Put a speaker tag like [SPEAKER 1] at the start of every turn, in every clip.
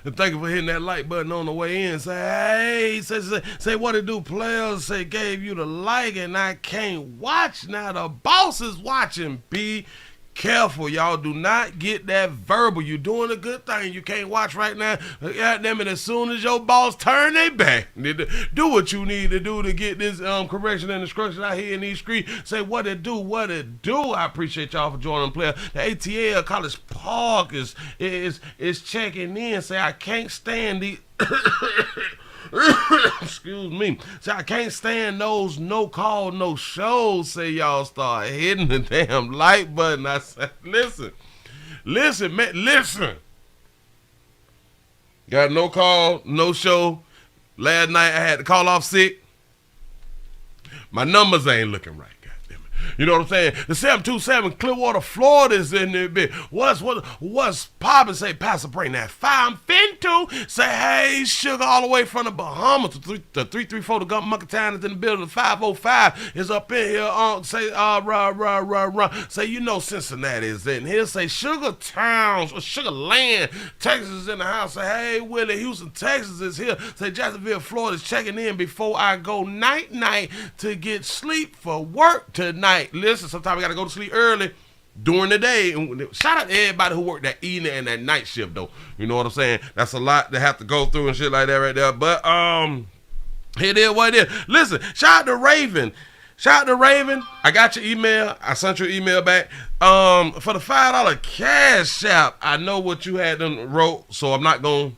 [SPEAKER 1] And thank you for hitting that like button on the way in. Say, hey, say what it do, players. Say, gave you the like, and I can't watch now. The boss is watching. Be careful, y'all. Do not get that verbal. You're doing a good thing. You can't watch right now. God damn it, as soon as your boss turn their back, do what you need to do to get this correction and instruction out here in these streets. Say what it do, what it do. I appreciate y'all for joining, player. The ATL College Park is checking in. Say I can't stand the excuse me. See, I can't stand those no call, no shows. Say y'all start hitting the damn like button. I said, listen, man, listen. Got no call, no show. Last night I had to call off sick. My numbers ain't looking right. You know what I'm saying? The 727 Clearwater, Florida is in there. Bit. What's poppin'? Say, Pastor, bring that fire. I'm finna. Say, hey, sugar, all the way from the Bahamas. The 334, the Gump Monkey Town is in the building. The 505 is up in here. Say, rah. Say, you know Cincinnati is in here. Say, Sugar Towns, or Sugar Land, Texas is in the house. Say, hey, Willie, Houston, Texas is here. Say, Jacksonville, Florida is checking in before I go night to get sleep for work tonight. Listen, sometimes we got to go to sleep early during the day. And shout out to everybody who worked that evening and that night shift, though. You know what I'm saying? That's a lot to have to go through and shit like that right there. But it is what it is. Listen, shout out to Raven. I got your email. I sent your email back. For the $5 cash app, I know what you had them wrote, so I'm not going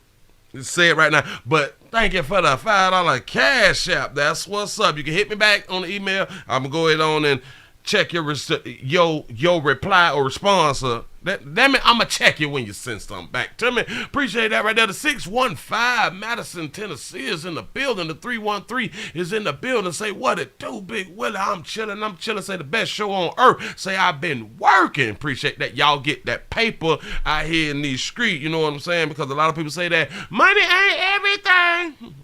[SPEAKER 1] to say it right now. But thank you for the $5 cash app. That's what's up. You can hit me back on the email. I'm going to go ahead on and check your reply or response. That mean I'm going to check you when you send something back to me. Appreciate that right there. The 615 Madison, Tennessee is in the building. The 313 is in the building. Say, what it do, Big Willie? I'm chilling. Say, the best show on earth. Say, I've been working. Appreciate that. Y'all get that paper out here in these streets. You know what I'm saying? Because a lot of people say that money ain't everything.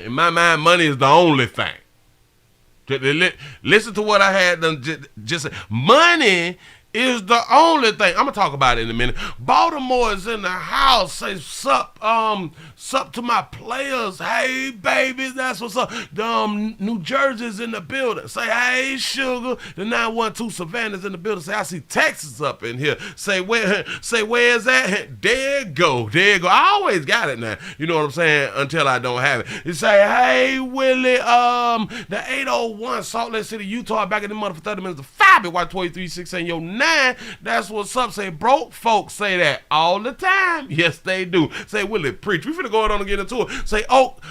[SPEAKER 1] In my mind, money is the only thing. Listen to what I had done just say. Money is the only thing. I'm gonna talk about it in a minute. Baltimore is in the house. Say sup to my players. Hey baby, that's what's up. New Jersey's in the building. Say hey sugar. The 912 Savannah's in the building. Say I see Texas up in here. Say where's that? There you go. I always got it now. You know what I'm saying? Until I don't have it. You say hey Willie. The 801 Salt Lake City, Utah, back in the month for 30 minutes. The 5 at Y236 and your 9. That's what's up. Say broke folks say that all the time. Yes, they do. Say Willie preach. We finna go on and get into it. Say Oak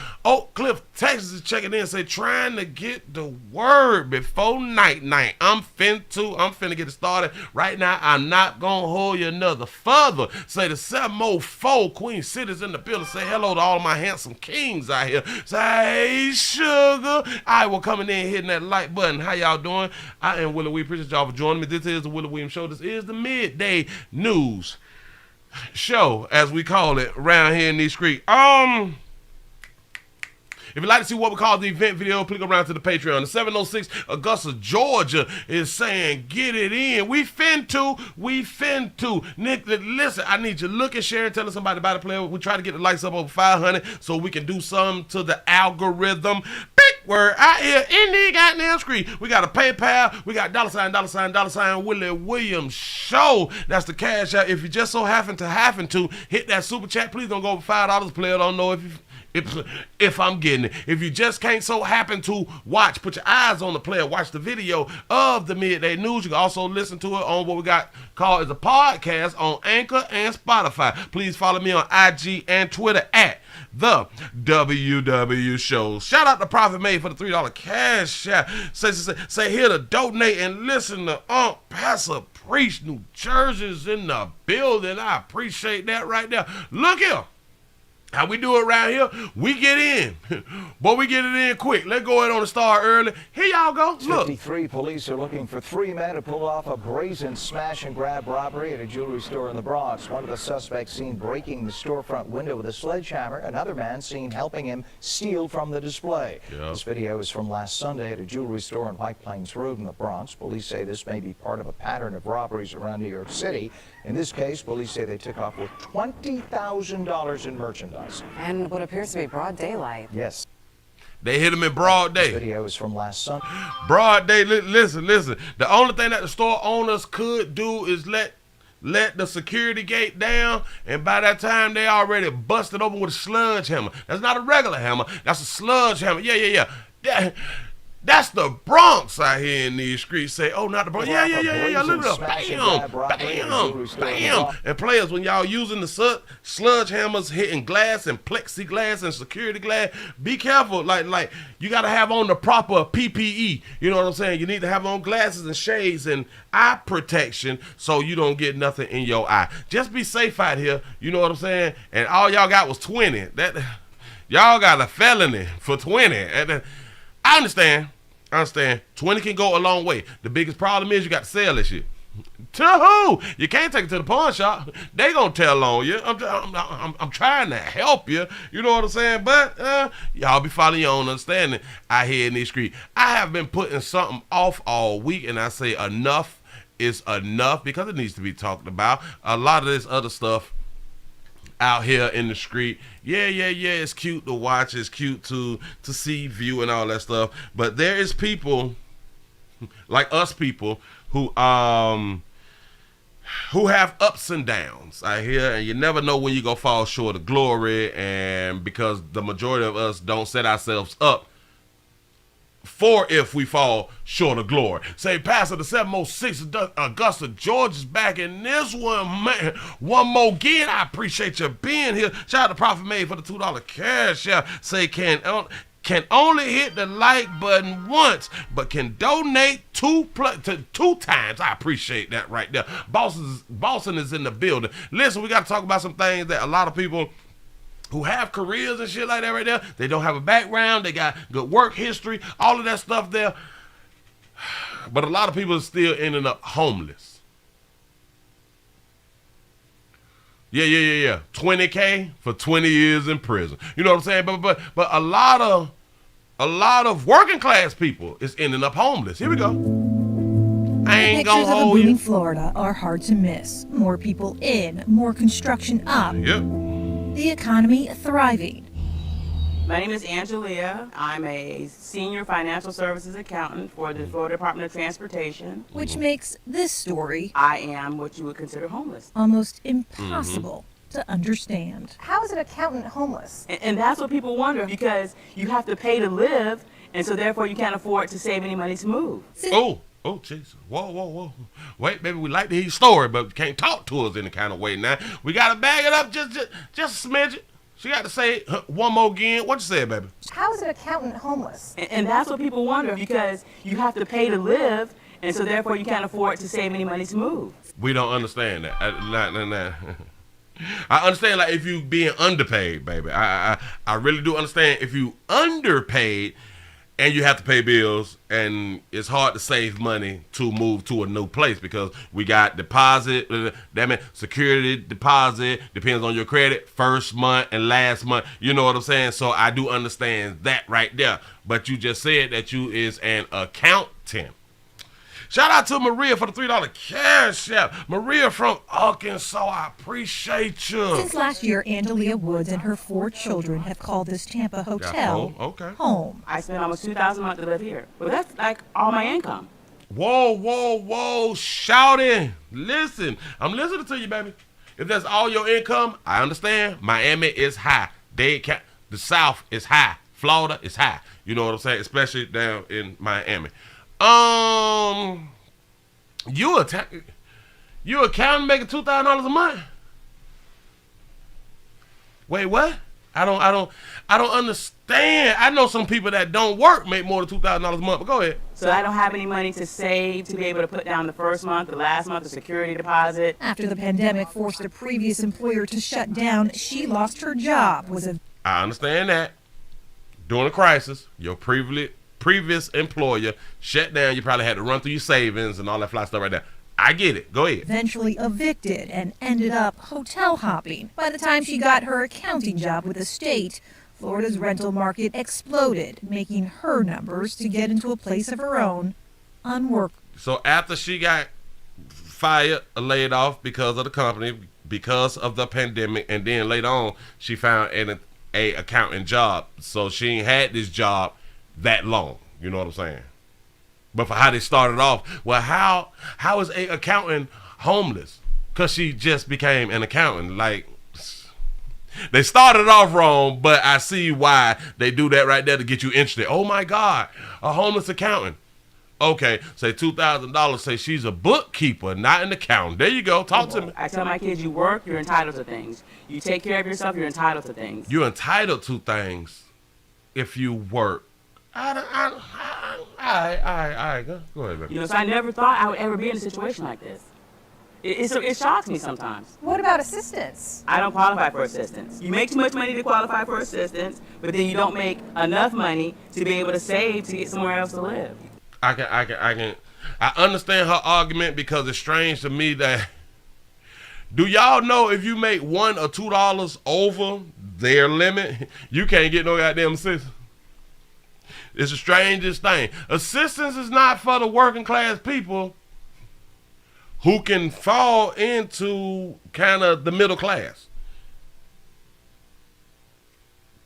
[SPEAKER 1] Cliff, Texas is checking in. Say trying to get the word before night. I'm finna get it started right now. I'm not gonna hold you another further. Say the 704 Queen City's in the building. Say hello to all my handsome kings out here. Say hey sugar. I will coming in hitting that like button. How y'all doing? I am Willie. We appreciate y'all for joining me. This is the Willie Williams Show. This is the midday news show, as we call it around here in these streets. If you'd like to see what we call the event video, click around to the Patreon. The 706 Augusta, Georgia is saying, get it in. We fin to. Nick, listen, I need you looking, sharing, telling somebody about the player. We try to get the likes up over 500 so we can do something to the algorithm. Big word out here in the goddamn screen. We got a PayPal. We got $, Willie Williams Show. That's the cash out. If you just so happen to hit that super chat, please don't go over $5. Player don't know if I'm getting it. If you just can't so happen to watch, put your eyes on the player, watch the video of the midday news. You can also listen to it on what we got called as a podcast on Anchor and Spotify. Please follow me on IG and Twitter at the WW Show. Shout out to Profit Made for the $3 cash app. Say here to donate and listen to Pastor Preach. New Jersey's in the building. I appreciate that right there. Look here. How we do it around here, we get in. Boy, we get it in quick. Let's go ahead on the star early. Here y'all go. Look.
[SPEAKER 2] 53 police are looking for 3 men who pulled off a brazen smash and grab robbery at a jewelry store in the Bronx. One of the suspects seen breaking the storefront window with a sledgehammer. Another man seen helping him steal from the display. Yep. This video is from last Sunday at a jewelry store on White Plains Road in the Bronx. Police say this may be part of a pattern of robberies around New York City. In this case, police say they took off with $20,000 in merchandise.
[SPEAKER 3] And what appears to be broad daylight.
[SPEAKER 2] Yes.
[SPEAKER 1] They hit him in broad day.
[SPEAKER 2] This video is from last Sunday.
[SPEAKER 1] Broad day. Listen. The only thing that the store owners could do is let the security gate down, and by that time they already busted open with a sludge hammer. That's not a regular hammer. That's a sludge hammer. Yeah. That's the Bronx out here in these streets. Say, oh, not the Bronx. Yeah. Look at that. Bam. And players, when y'all using the sludge hammers hitting glass and plexiglass and security glass, be careful. Like you got to have on the proper PPE. You know what I'm saying? You need to have on glasses and shades and eye protection so you don't get nothing in your eye. Just be safe out here. You know what I'm saying? And all y'all got was 20. Y'all got a felony for 20. I understand. 20 can go a long way. The biggest problem is you got to sell this shit. To who? You can't take it to the pawn shop. They gonna tell on you. I'm trying to help you. You know what I'm saying? But y'all be following your own understanding out here in these streets. I have been putting something off all week, and I say enough is enough because it needs to be talked about. A lot of this other stuff out here in the street, yeah, it's cute to watch, it's cute to see, view, and all that stuff, but there is people like us people who have ups and downs out here, and you never know when you gonna fall short of glory, and because the majority of us don't set ourselves up for if we fall short of glory. Say, Pastor, the 706 Augusta George is back in this one, man. One more again. I appreciate you being here. Shout out to Prophet Made for the $2 cash. Yeah. Say, can only hit the like button once, but can donate two times. I appreciate that right there. Boston is in the building. Listen, we got to talk about some things that a lot of people who have careers and shit like that right there, they don't have a background, they got good work history, all of that stuff there. But a lot of people are still ending up homeless. Yeah. 20K for 20 years in prison. You know what I'm saying? But a lot of working class people is ending up homeless. Here we go. I ain't gonna hold you.
[SPEAKER 4] Pictures of a booming Florida are hard to miss. More people in, more construction up.
[SPEAKER 1] Yep.
[SPEAKER 4] The economy thriving.
[SPEAKER 5] My name is Angelia. I'm a senior financial services accountant for the Florida Department of Transportation.
[SPEAKER 4] Which makes this story
[SPEAKER 5] I am what you would consider homeless.
[SPEAKER 4] Almost impossible to understand.
[SPEAKER 3] How is an accountant homeless?
[SPEAKER 5] And that's what people wonder, because you have to pay to live, and so therefore you can't afford to save any money to move.
[SPEAKER 1] Oh, Jesus. Whoa. Wait, baby, we like to hear your story, but you can't talk to us any kind of way now. We got to bag it up just a smidge. She got to say one more again. What you said, baby?
[SPEAKER 3] How is an accountant homeless?
[SPEAKER 5] And that's what people wonder, because you have to pay to live, and so therefore you can't afford to save any money to move.
[SPEAKER 1] We don't understand that. I understand, like, if you being underpaid, baby. I really do understand if you underpaid and you have to pay bills, and it's hard to save money to move to a new place because we got deposit, security deposit, depends on your credit, first month and last month. You know what I'm saying? So I do understand that right there. But you just said that you is an accountant. Shout out to Maria for the $3 cash app. Maria from Arkansas, I appreciate you.
[SPEAKER 4] Since last year, Angelia Woods and her 4 children have called this Tampa hotel home.
[SPEAKER 5] I spend almost $2,000 a month to live here. Well, that's like all my income.
[SPEAKER 1] Whoa, shouting. Listen, I'm listening to you, baby. If that's all your income, I understand. Miami is high. The South is high. Florida is high. You know what I'm saying? Especially down in Miami. You accountant making $2,000 a month? Wait, what? I don't understand. I know some people that don't work make more than $2,000 a month, but go ahead.
[SPEAKER 5] So I don't have any money to save to be able to put down the first month, the last month, the security deposit.
[SPEAKER 4] After the pandemic forced a previous employer to shut down, she lost her job.
[SPEAKER 1] I understand that. During a crisis, your previous employer shut down. You probably had to run through your savings and all that fly stuff right there. I get it. Go ahead.
[SPEAKER 4] Eventually evicted and ended up hotel hopping. By the time she got her accounting job with the state, Florida's rental market exploded, making her numbers to get into a place of her own unworkable.
[SPEAKER 1] So after she got fired or laid off because of the company, because of the pandemic, and then later on she found an accounting job. So she ain't had this job that long. You know what I'm saying? But for how they started off, well, how is a accountant homeless? Because she just became an accountant. Like, they started off wrong, but I see why they do that right there to get you interested. Oh my God, a homeless accountant. Okay, say $2,000. Say she's a bookkeeper, not an accountant. There you go. Talk to me.
[SPEAKER 5] I tell my kids, you work, you're entitled to things. You take care of yourself, you're entitled to things.
[SPEAKER 1] You're entitled to things if you work. All right, go ahead, baby.
[SPEAKER 5] You know, so I never thought I would ever be in a situation like this. It shocks me sometimes.
[SPEAKER 3] What about assistance?
[SPEAKER 5] I don't qualify for assistance. You make too much money to qualify for assistance, but then you don't make enough money to be able to save to get somewhere else to live.
[SPEAKER 1] I understand her argument because it's strange to me that, do y'all know if you make $1 or $2 over their limit, you can't get no goddamn assistance? It's the strangest thing. Assistance is not for the working class people who can fall into kind of the middle class.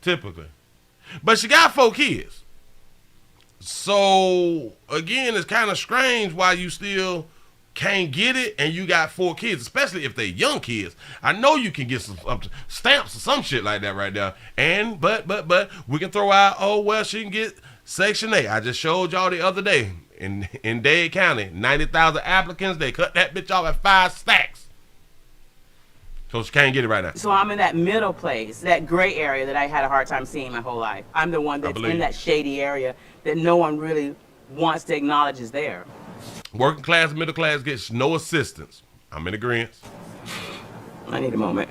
[SPEAKER 1] Typically. But she got 4 kids. So, again, it's kind of strange why you still can't get it and you got 4 kids, especially if they're young kids. I know you can get some stamps or some shit like that right there. And, but, we can throw out, oh, well, she can get Section 8. I just showed y'all the other day in Dade County, 90,000 applicants. They cut that bitch off at 5 stacks. So she can't get it right now.
[SPEAKER 5] So I'm in that middle place, that gray area that I had a hard time seeing my whole life. I'm the one that's in that shady area that no one really wants to acknowledge is there.
[SPEAKER 1] Working class, middle class gets no assistance. I'm in agreement.
[SPEAKER 5] I need a moment.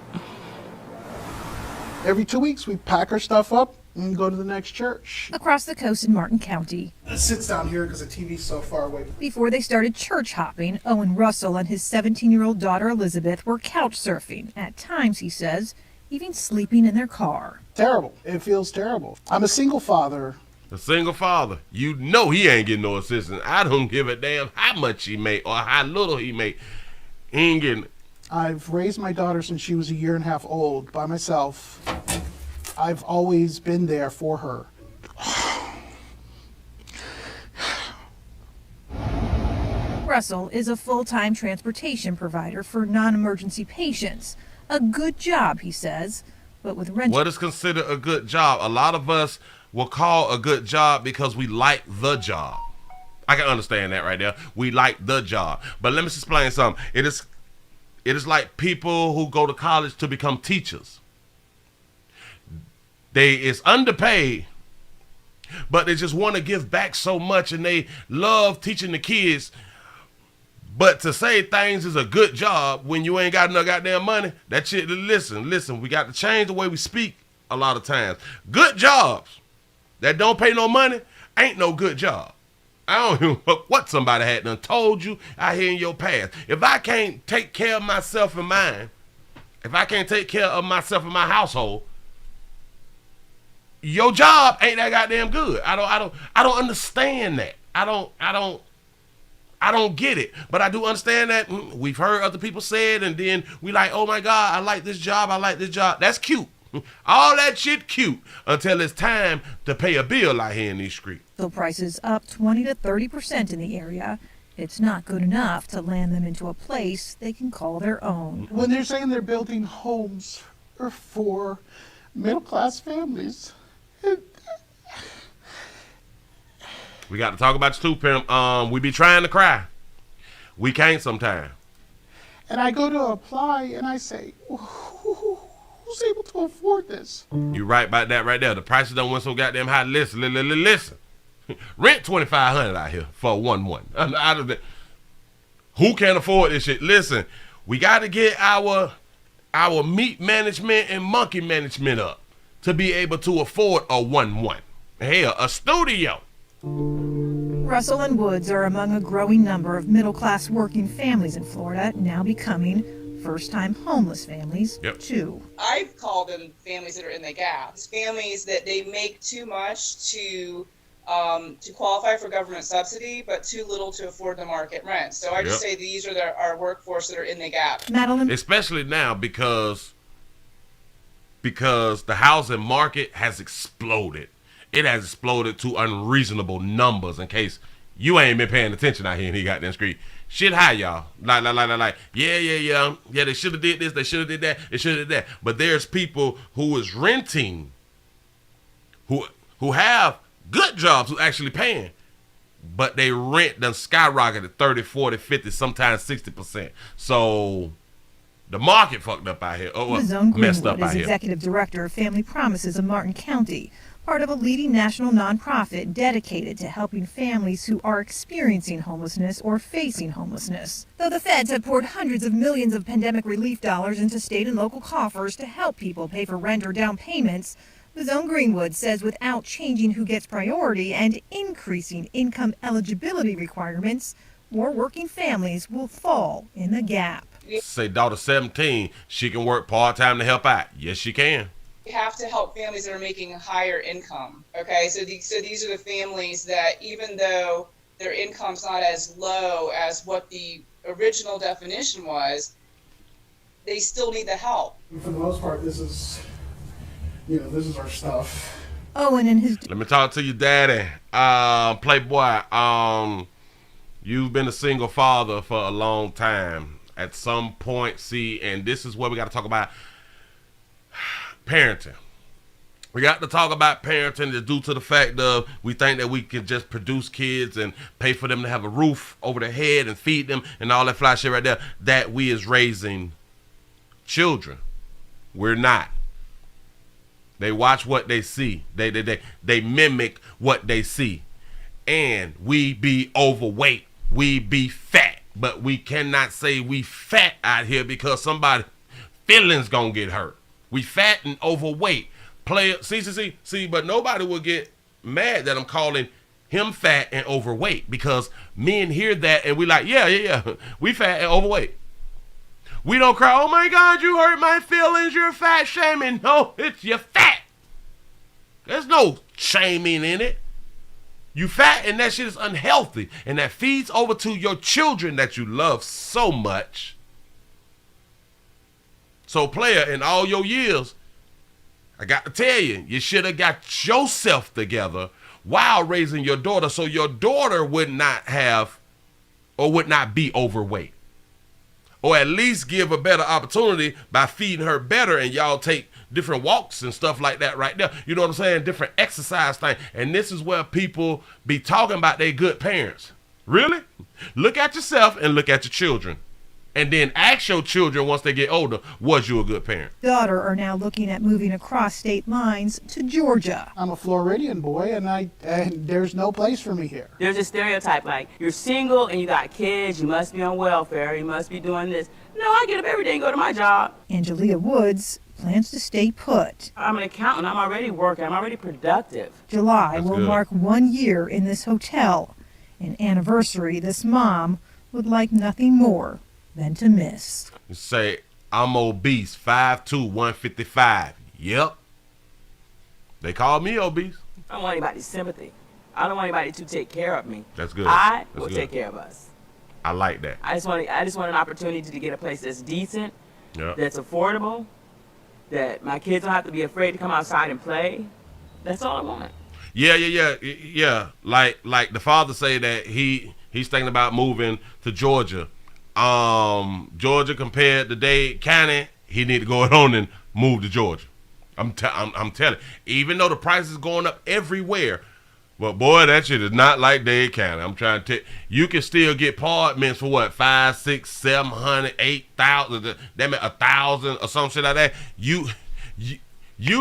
[SPEAKER 6] Every 2 weeks, we pack our stuff up and go to the next church.
[SPEAKER 4] Across the coast in Martin County.
[SPEAKER 6] It sits down here because the TV's so far away.
[SPEAKER 4] Before they started church hopping, Owen Russell and his 17-year-old daughter Elizabeth were couch surfing. At times, he says, even sleeping in their car.
[SPEAKER 6] Terrible. It feels terrible. I'm a single father.
[SPEAKER 1] A single father. You know he ain't getting no assistance. I don't give a damn how much he make or how little he make. He ain't getting it.
[SPEAKER 6] I've raised my daughter since she was 1.5 years old by myself. I've always been there for her.
[SPEAKER 4] Russell is a full-time transportation provider for non-emergency patients. A good job, he says, but with rent.
[SPEAKER 1] What is considered a good job? A lot of us will call a good job because we like the job. I can understand that right there. We like the job. But let me just explain something. It is like people who go to college to become teachers. It's underpaid, but they just want to give back so much and they love teaching the kids. But to say things is a good job when you ain't got no goddamn money, that shit, listen, we got to change the way we speak a lot of times. Good jobs that don't pay no money ain't no good job. I don't know what somebody had done told you out here in your past. If I can't take care of myself and mine, if I can't take care of myself and my household, your job ain't that goddamn good. I don't understand that. I don't get it. But I do understand that we've heard other people say it, and then we like, oh my God, I like this job. That's cute. All that shit cute until it's time to pay a bill out here in these streets.
[SPEAKER 4] Though prices up 20 to 30% in the area, it's not good enough to land them into a place they can call their own.
[SPEAKER 6] When they're saying they're building homes for middle-class families,
[SPEAKER 1] we got to talk about you too, pimp. We be trying to cry. We can't sometimes.
[SPEAKER 6] And I go to apply and I say, who's able to afford this?
[SPEAKER 1] You right about that right there. The prices don't went so goddamn high. Listen. Rent $2,500 out here for one. Out of the, who can afford this shit? Listen, we got to get our meat management and monkey management up to be able to afford a 1-1. Hell, a studio.
[SPEAKER 4] Russell and Woods are among a growing number of middle-class working families in Florida now becoming first-time homeless families, too.
[SPEAKER 7] I've called them families that are in the gap. It's families that they make too much to qualify for government subsidy, but too little to afford the market rent. So I just say these are our workforce that are in the gap.
[SPEAKER 4] Madeline,
[SPEAKER 1] especially now because the housing market has exploded. It has exploded to unreasonable numbers. In case you ain't been paying attention out here in the goddamn street, shit high, y'all. Like, yeah. They should have did this. They should have did that. They should have did that. But there's people who is renting, who have good jobs, who actually paying, but they rent done skyrocketed 30, 40, 50, sometimes 60%. So the market fucked up out here. Messed up out here.
[SPEAKER 4] Executive Director of Family Promises of Martin County, part of a leading national nonprofit dedicated to helping families who are experiencing homelessness or facing homelessness. Though the feds have poured hundreds of millions of pandemic relief dollars into state and local coffers to help people pay for rent or down payments, Zone Greenwood says without changing who gets priority and increasing income eligibility requirements, more working families will fall in the gap.
[SPEAKER 1] Say daughter 17, she can work part-time to help out. Yes, she can.
[SPEAKER 7] We have to help families that are making a higher income. Okay, so these are the families that even though their income's not as low as what the original definition was, they still need the help.
[SPEAKER 6] For the most part, this is our stuff.
[SPEAKER 4] Owen and his...
[SPEAKER 1] Let me talk to you, Daddy. Playboy, you've been a single father for a long time. At some point, and this is where we got to talk about parenting. We got to talk about parenting due to the fact of we think that we can just produce kids and pay for them to have a roof over their head and feed them and all that fly shit right there. That we is raising children. We're not. They watch what they see. They mimic what they see. And we be overweight. We be fat. But we cannot say we fat out here because somebody feelings gonna get hurt. We fat and overweight. See, but nobody will get mad that I'm calling him fat and overweight because men hear that and we like, yeah, we fat and overweight. We don't cry, oh my God, you hurt my feelings, you're fat shaming. No, it's you're fat. There's no shaming in it. You fat and that shit is unhealthy. And that feeds over to your children that you love so much. So player, in all your years, I got to tell you, you should have got yourself together while raising your daughter so your daughter would not have or would not be overweight. Or at least give a better opportunity by feeding her better and y'all take different walks and stuff like that right there. You know what I'm saying? Different exercise things. And this is where people be talking about they good parents. Really? Look at yourself and look at your children. And then ask your children once they get older, was you a good parent?
[SPEAKER 4] Daughter are now looking at moving across state lines to Georgia.
[SPEAKER 6] I'm a Floridian boy, and there's no place for me here.
[SPEAKER 5] There's a stereotype like, you're single and you got kids, you must be on welfare, you must be doing this. No, I get up every day and go to my job.
[SPEAKER 4] Angelia Woods plans to stay put.
[SPEAKER 5] I'm an accountant, I'm already working, I'm already productive.
[SPEAKER 4] July will mark 1 year in this hotel, an anniversary this mom would like nothing more than to miss.
[SPEAKER 1] You say, I'm obese, 5'2", 155. Yep. They call me obese.
[SPEAKER 5] I don't want anybody's sympathy. I don't want anybody to take care of me.
[SPEAKER 1] That's good.
[SPEAKER 5] I will take care of us.
[SPEAKER 1] I like that.
[SPEAKER 5] I just want an opportunity to get a place that's decent, that's affordable, that my kids don't have to be afraid to come outside and play. That's all I want.
[SPEAKER 1] Yeah. Like the father say that he's thinking about moving to Georgia. Georgia compared to Dade County, he need to go on and move to Georgia. I'm telling. Even though the price is going up everywhere, but boy, that shit is not like Dade County. I'm trying to tell you, can still get apartments for what, 500, 600, 700, 8,000, that mean 1,000 or some shit like that. You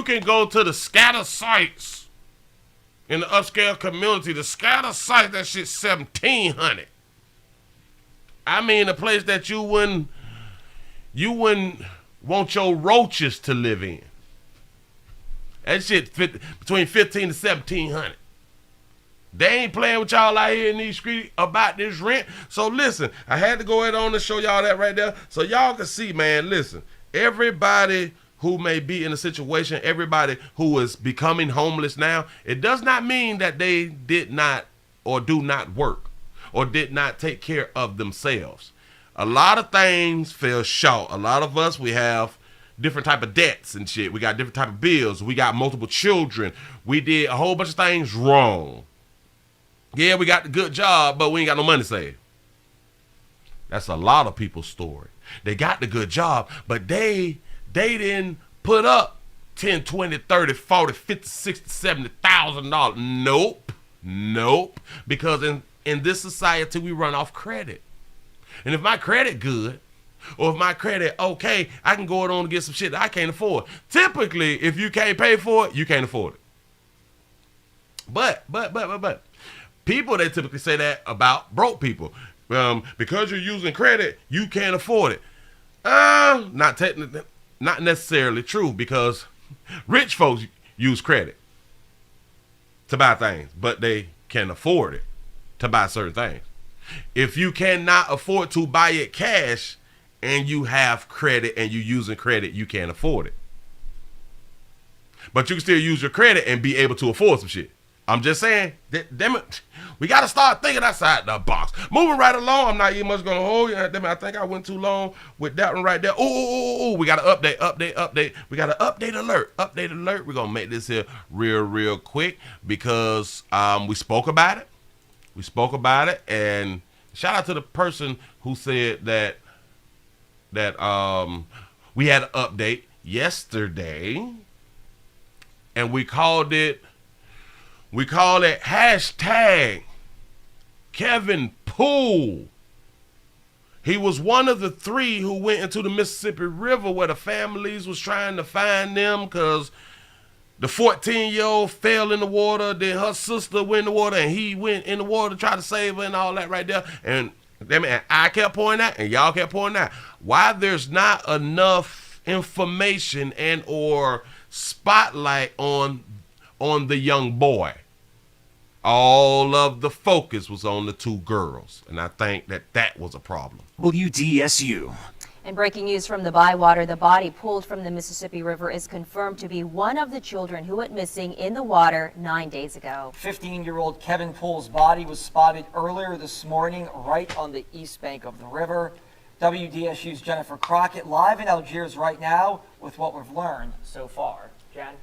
[SPEAKER 1] can go to the scatter sites in the upscale community, the scatter site, that shit $1,700. I mean, a place that you wouldn't want your roaches to live in. That shit between $1,500 to $1,700. They ain't playing with y'all out here in these streets about this rent. So listen, I had to go ahead on and show y'all that right there, so y'all can see, man. Listen, everybody who may be in a situation, everybody who is becoming homeless now, it does not mean that they did not or do not work or did not take care of themselves. A lot of things fell short. A lot of us, we have different type of debts and shit. We got different type of bills. We got multiple children. We did a whole bunch of things wrong. Yeah, we got the good job, but we ain't got no money saved. That's a lot of people's story. They got the good job, but they didn't put up 10, 20, 30, 40, 50, 60, $70,000. Nope. Because in this society, we run off credit. And if my credit good, or if my credit okay, I can go on and get some shit that I can't afford. Typically, if you can't pay for it, you can't afford it. But people, they typically say that about broke people. Because you're using credit, you can't afford it. Not necessarily true, because rich folks use credit to buy things, but they can afford it to buy certain things. If you cannot afford to buy it cash and you have credit and you using credit, you can't afford it. But you can still use your credit and be able to afford some shit. I'm just saying, damn it, we got to start thinking outside the box. Moving right along, I'm not even much going to hold you. Damn it, I think I went too long with that one right there. Ooh, we got to update. We got to update alert. We're going to make this here real quick because we spoke about it. And shout out to the person who said that we had an update yesterday, and we called it hashtag Kevin Poole. He was one of the 3 who went into the Mississippi River where the families was trying to find them because the 14-year-old fell in the water, then her sister went in the water, and he went in the water to try to save her and all that right there. And I kept pointing out, and y'all kept pointing out, why there's not enough information and or spotlight on the young boy. All of the focus was on the 2 girls, and I think that was a problem.
[SPEAKER 8] WDSU.
[SPEAKER 9] And breaking news from the Bywater, the body pulled from the Mississippi River is confirmed to be one of the children who went missing in the water 9 days ago.
[SPEAKER 10] 15-year-old Kevin Poole's body was spotted earlier this morning right on the east bank of the river. WDSU's Jennifer Crockett live in Algiers right now with what we've learned so far. Jen?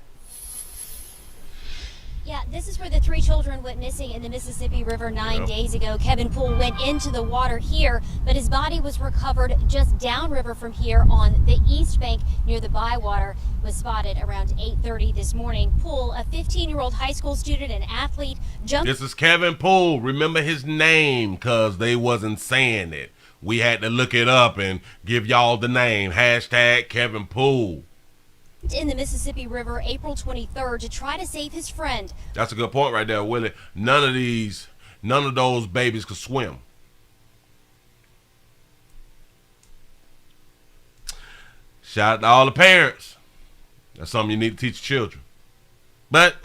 [SPEAKER 11] Yeah, this is where the 3 children went missing in the Mississippi River 9 days ago. Kevin Poole went into the water here, but his body was recovered just downriver from here on the east bank near the Bywater. Was spotted around 8:30 this morning. Poole, a 15-year-old high school student and athlete, jumped.
[SPEAKER 1] This is Kevin Poole. Remember his name because they wasn't saying it. We had to look it up and give y'all the name. Hashtag Kevin Poole.
[SPEAKER 11] In the Mississippi River April 23rd to try to save his friend.
[SPEAKER 1] That's a good point right there, Willie. None of those babies could swim. Shout out to all the parents. That's something you need to teach children. But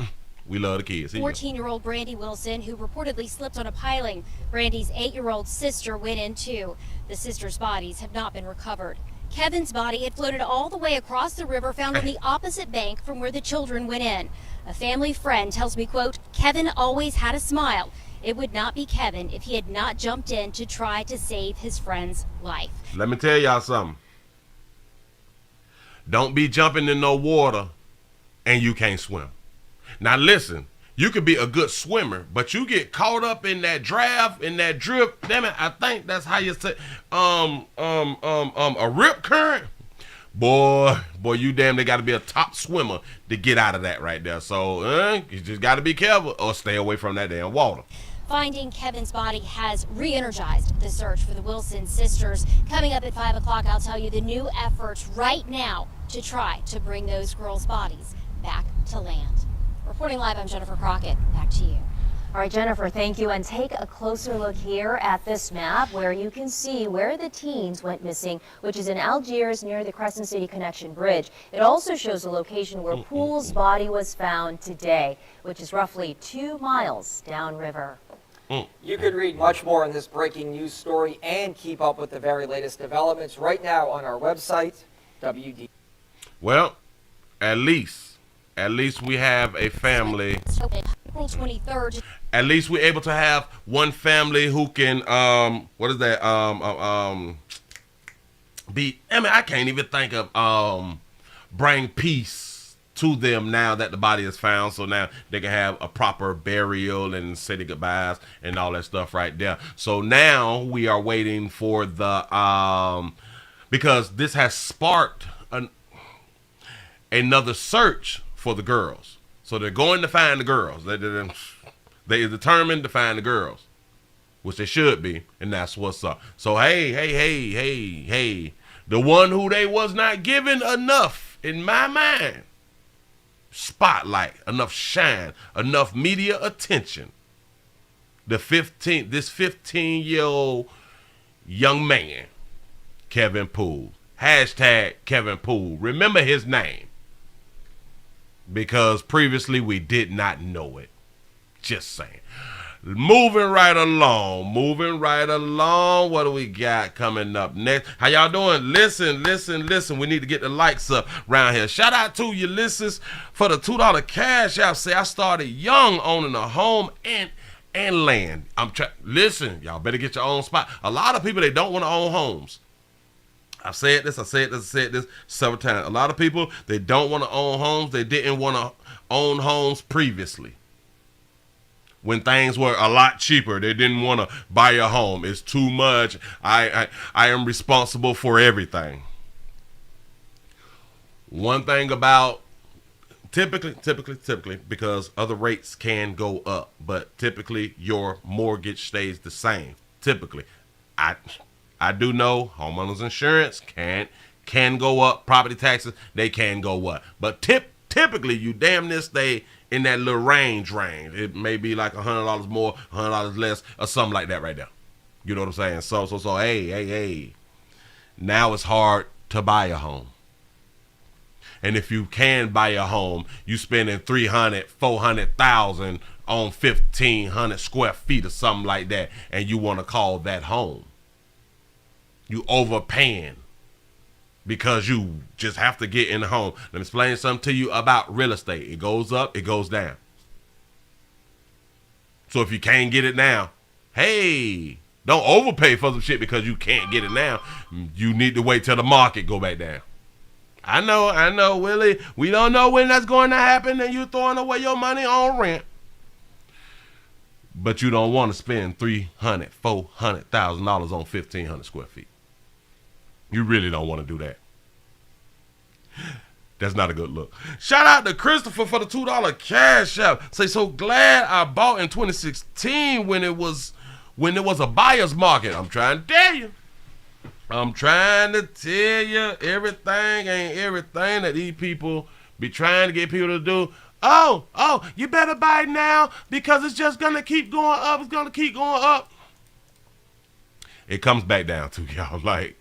[SPEAKER 1] we love the kids.
[SPEAKER 11] 14-year-old Brandy Wilson, who reportedly slipped on a piling. Brandy's 8-year-old sister went in too. The sisters' bodies have not been recovered. Kevin's body had floated all the way across the river, found on the opposite bank from where the children went in. A family friend tells me, quote, Kevin always had a smile. It would not be Kevin if he had not jumped in to try to save his friend's life.
[SPEAKER 1] Let me tell y'all something. Don't be jumping in no water and you can't swim. Now listen, you could be a good swimmer, but you get caught up in that draft, in that drip. Damn it, I think that's how you say a rip current. Boy, you damn they gotta be a top swimmer to get out of that right there. So you just gotta be careful or stay away from that damn water.
[SPEAKER 11] Finding Kevin's body has re-energized the search for the Wilson sisters. Coming up at 5 o'clock, I'll tell you the new efforts right now to try to bring those girls' bodies back to land. Reporting live, I'm Jennifer Crockett. Back to you.
[SPEAKER 9] All right, Jennifer, thank you. And take a closer look here at this map where you can see where the teens went missing, which is in Algiers near the Crescent City Connection Bridge. It also shows the location where Poole's body was found today, which is roughly 2 miles downriver.
[SPEAKER 10] You can read much more in this breaking news story and keep up with the very latest developments right now on our website, WD.
[SPEAKER 1] Well, at least we have a family.
[SPEAKER 11] April 23rd.
[SPEAKER 1] At least we're able to have one family who can, what is that? I can't even think of, bring peace to them now that the body is found. So now they can have a proper burial and say the goodbyes and all that stuff right there. So now we are waiting for the, because this has sparked another search for the girls. So they're going to find the girls. They are determined to find the girls, which they should be, and that's what's up. So hey, the one who they was not given enough, in my mind, spotlight, enough shine, enough media attention. This 15-year-old young man, Kevin Poole. Hashtag Kevin Poole. Remember his name. Because previously we did not know it. Just saying. Moving right along. What do we got coming up next? How y'all doing? Listen. We need to get the likes up around here. Shout out to you listeners for the $2 cash app. Say I started young owning a home and land. Listen, y'all better get your own spot. A lot of people, they don't want to own homes. I've said this several times. A lot of people, they don't want to own homes. They didn't want to own homes previously. When things were a lot cheaper, they didn't want to buy a home. It's too much. I am responsible for everything. One thing about typically, because other rates can go up, but typically your mortgage stays the same. Typically, I do know homeowners insurance can go up. Property taxes, they can go up. But typically, you damn near stay in that little range. It may be like $100 more, $100 less, or something like that right there. You know what I'm saying? So, hey. Now it's hard to buy a home. And if you can buy a home, you spending $300,000, $400,000 on 1,500 square feet or something like that, and you want to call that home. You overpaying because you just have to get in the home. Let me explain something to you about real estate. It goes up, it goes down. So if you can't get it now, hey, don't overpay for some shit because you can't get it now. You need to wait till the market go back down. I know, Willie. We don't know when that's going to happen, and you throwing away your money on rent. But you don't want to spend $300,000, $400,000 on 1,500 square feet. You really don't want to do that. That's not a good look. Shout out to Christopher for the $2 cash app. Say, so glad I bought in 2016 when it was a buyer's market. I'm trying to tell you, everything ain't everything that these people be trying to get people to do. Oh, you better buy now because it's just going to keep going up. It's going to keep going up. It comes back down to y'all. Like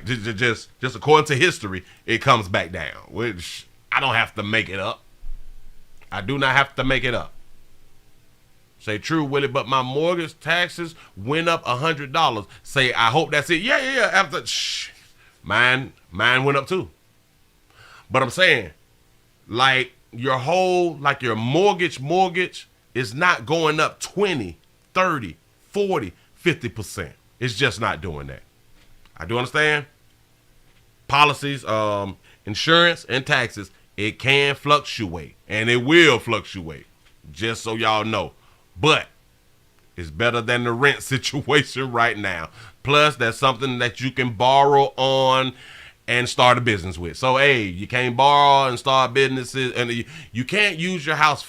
[SPEAKER 1] just according to history, it comes back down. Which I don't have to make it up. I do not have to make it up. Say true, Willie, but my mortgage taxes went up $100. Say, I hope that's it. Yeah. After mine went up too. But I'm saying, your mortgage is not going up 20, 30, 40, 50%. It's just not doing that. I do understand. Policies, insurance, and taxes, it can fluctuate. And it will fluctuate. Just so y'all know. But it's better than the rent situation right now. Plus, that's something that you can borrow on and start a business with. So, hey, you can't borrow and start businesses, and you can't use your house.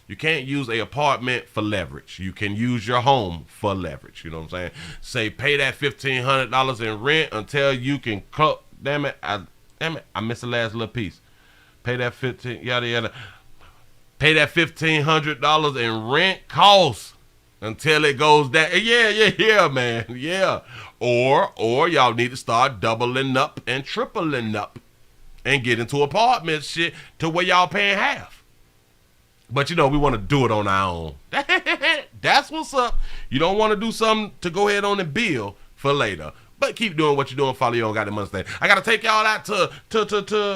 [SPEAKER 1] You can't use an apartment for leverage. You can use your home for leverage. You know what I'm saying? Say, pay that $1,500 in rent until you can cut. Damn it, I missed the last little piece. Pay that 15. Yada yada. pay that $1,500 in rent costs until it goes down. Yeah, man. Yeah. Or y'all need to start doubling up and tripling up and get into apartment shit to where y'all paying half. But we want to do it on our own. That's what's up. You don't want to do something to go ahead on and bill for later. But keep doing what you're doing. Follow your own goddamn understand. I got to take y'all out to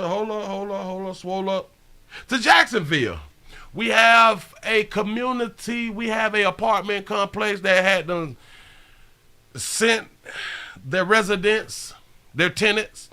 [SPEAKER 1] hold on, swole up. To Jacksonville. We have a community, we have a apartment complex that had them sent their residents, their tenants,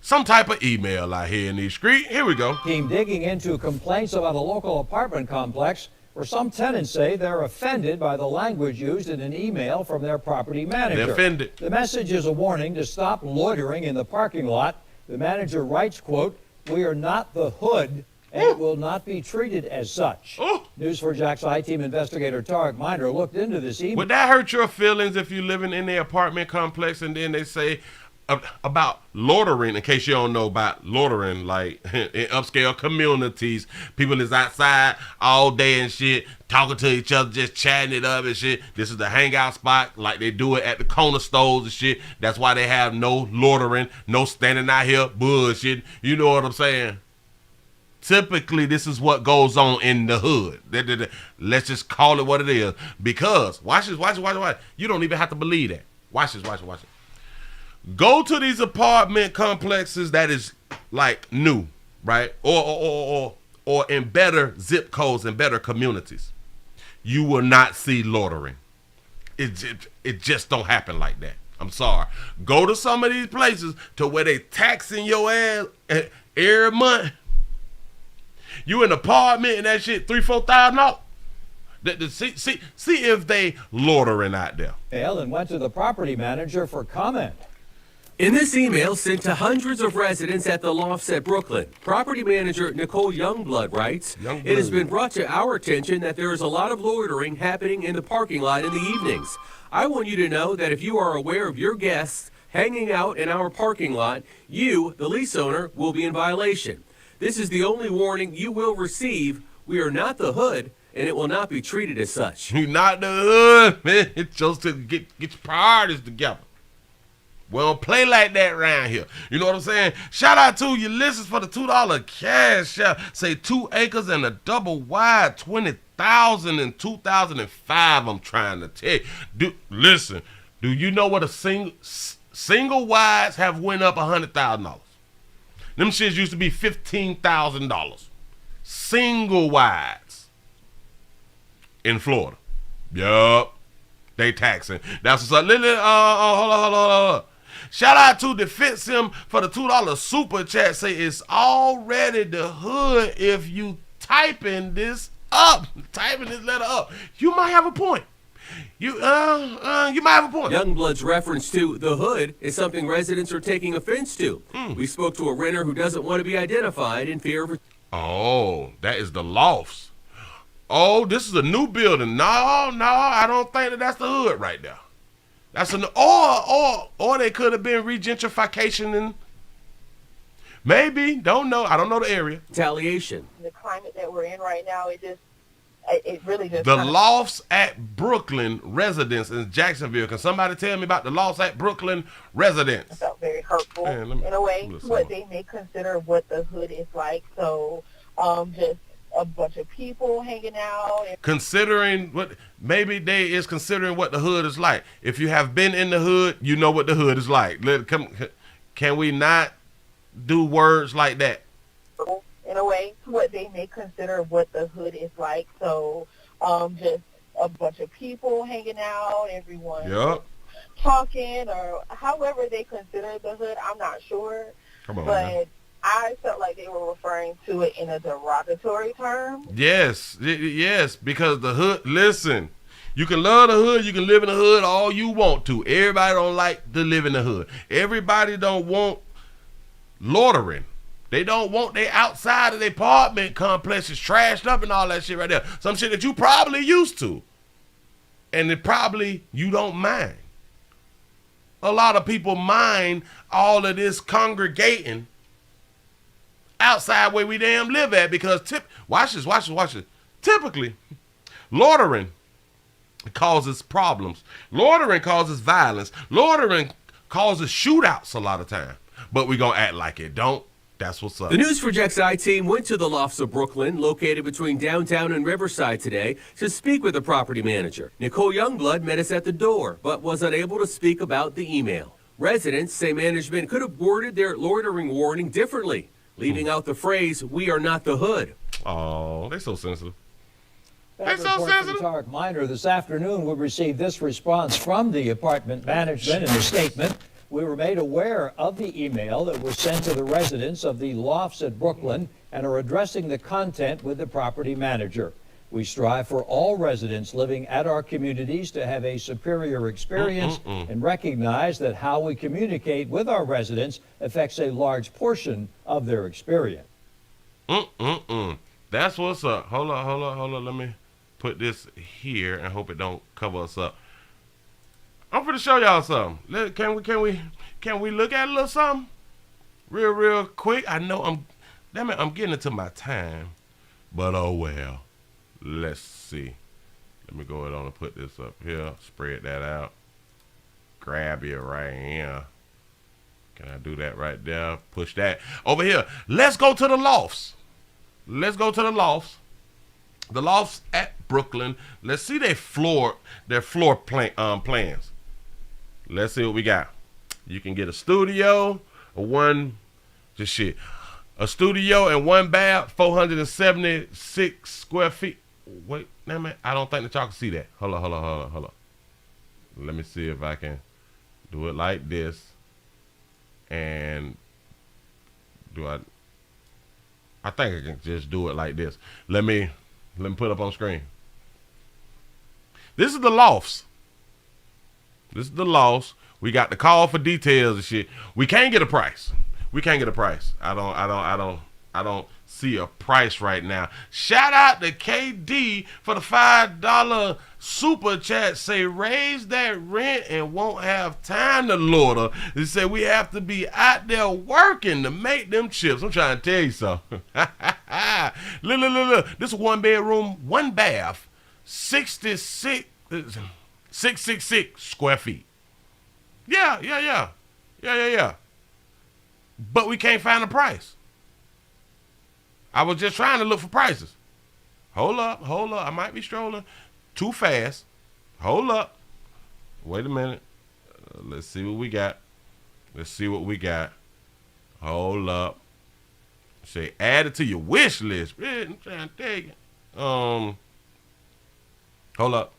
[SPEAKER 1] some type of email out here in these streets. Here we go.
[SPEAKER 8] Team digging into complaints about a local apartment complex where some tenants say they're offended by the language used in an email from their property manager.
[SPEAKER 1] They're offended.
[SPEAKER 8] The message is a warning to stop loitering in the parking lot. The manager writes, quote, "We are not the hood, and it will not be treated as such." News4JAX I-Team investigator Tarek Miner looked into this email.
[SPEAKER 1] Would that hurt your feelings if you're living in the apartment complex and then they say about loitering, in case you don't know about loitering, like in upscale communities, people is outside all day and shit, talking to each other, just chatting it up and shit. This is the hangout spot like they do it at the corner stores and shit. That's why they have no loitering, no standing out here bullshit. You know what I'm saying? Typically, this is what goes on in the hood. Let's just call it what it is. Because, watch this. You don't even have to believe that. Watch this. Go to these apartment complexes that is like new, right? Or in better zip codes and better communities. You will not see loitering. It just don't happen like that. I'm sorry. Go to some of these places to where they taxing your ass every month. You in an apartment and that shit $3,000-4,000. See if they loitering out there.
[SPEAKER 8] And went to the property manager for comment.
[SPEAKER 12] In this email sent to hundreds of residents at the lofts at Brooklyn, property manager Nicole Youngblood writes, "It has been brought to our attention that there is a lot of loitering happening in the parking lot in the evenings. I want you to know that if you are aware of your guests hanging out in our parking lot, you, the lease owner, will be in violation. This is the only warning you will receive. We are not the hood, and it will not be treated as such."
[SPEAKER 1] You're not the hood, man. It's just to get your priorities together. We don't play like that around here. You know what I'm saying? Shout out to your listeners for the $2 cash out. Say 2 acres and a double wide, 20,000 in 2005. I'm trying to tell you. Listen, do you know what a single wides have went up $100,000? Them shits used to be $15,000. Single wides in Florida. Yup. They taxing. That's what's up. Hold on. Shout out to Defense Him for the $2 super chat. Say it's already the hood if you typing this letter up. You might have a point. You might have a point.
[SPEAKER 12] Youngblood's reference to the hood is something residents are taking offense to. We spoke to a renter who doesn't want to be identified in fear of...
[SPEAKER 1] Oh, that is the lofts. Oh, this is a new building. No, I don't think that's the hood right there. That's or they could have been regentrification and maybe, don't know. I don't know the area.
[SPEAKER 12] Retaliation.
[SPEAKER 13] The climate that we're in right now, it really just...
[SPEAKER 1] The lofts at Brooklyn residents in Jacksonville. Can somebody tell me about the lofts at Brooklyn residents?
[SPEAKER 13] I felt very hurtful in a way, what they may consider what the hood is like. So just a bunch of people hanging out.
[SPEAKER 1] Considering what the hood is like. If you have been in the hood, you know what the hood is like. Can we not do words like that?
[SPEAKER 13] In a way, what they may consider what the hood is like. So just a bunch of people hanging out, everyone talking, or however they consider the hood. I'm not sure.
[SPEAKER 1] Come on,
[SPEAKER 13] but I felt like they were referring to it in a derogatory term.
[SPEAKER 1] Yes, because the hood, listen, you can love the hood, you can live in the hood all you want to. Everybody don't like to live in the hood. Everybody don't want loitering. They don't want they outside of their apartment complexes trashed up and all that shit right there. Some shit that you probably used to. And it probably you don't mind. A lot of people mind all of this congregating outside where we damn live at, because watch this. Typically, loitering causes problems. Loitering causes violence. Loitering causes shootouts a lot of time. But we gonna act like it don't. That's what's up.
[SPEAKER 12] The News4JAX I team went to the lofts of Brooklyn, located between downtown and Riverside today, to speak with the property manager. Nicole Youngblood met us at the door, but was unable to speak about the email. Residents say management could have worded their loitering warning differently, leaving out the phrase, "We are not the hood."
[SPEAKER 1] Oh, they're so sensitive.
[SPEAKER 8] That report from Tarek Minor this afternoon. We received this response from the apartment management in a statement. We were made aware of the email that was sent to the residents of the lofts at Brooklyn and are addressing the content with the property manager. We strive for all residents living at our communities to have a superior experience and recognize that how we communicate with our residents affects a large portion of their experience.
[SPEAKER 1] That's what's up. Hold on. Let me put this here and hope it don't cover us up. I'm finna show y'all something. Can we look at a little something? Real quick. I know I'm getting into my time. But oh well. Let's see. Let me go ahead on and put this up here. Spread that out. Grab it right here. Can I do that right there? Push that. Over here. Let's go to the lofts. The lofts at Brooklyn. Let's see their floor plans. Let's see what we got. You can get a studio, a studio and one bath, 476 square feet. Wait, damn it. I don't think that y'all can see that. Hold on. Let me see if I can do it like this. And I think I can just do it like this. Let me put up on screen. This is the lofts. We got the call for details and shit. We can't get a price. I don't see a price right now. Shout out to KD for the $5 super chat. Say raise that rent and won't have time to loiter. They say we have to be out there working to make them chips. I'm trying to tell you something. Look. This is 1 bedroom, 1 bath, 666 square feet. Yeah. But we can't find a price. I was just trying to look for prices. Hold up. I might be strolling too fast. Hold up. Wait a minute. Let's see what we got. Hold up. Say add it to your wish list. I'm trying to tell you. Hold up.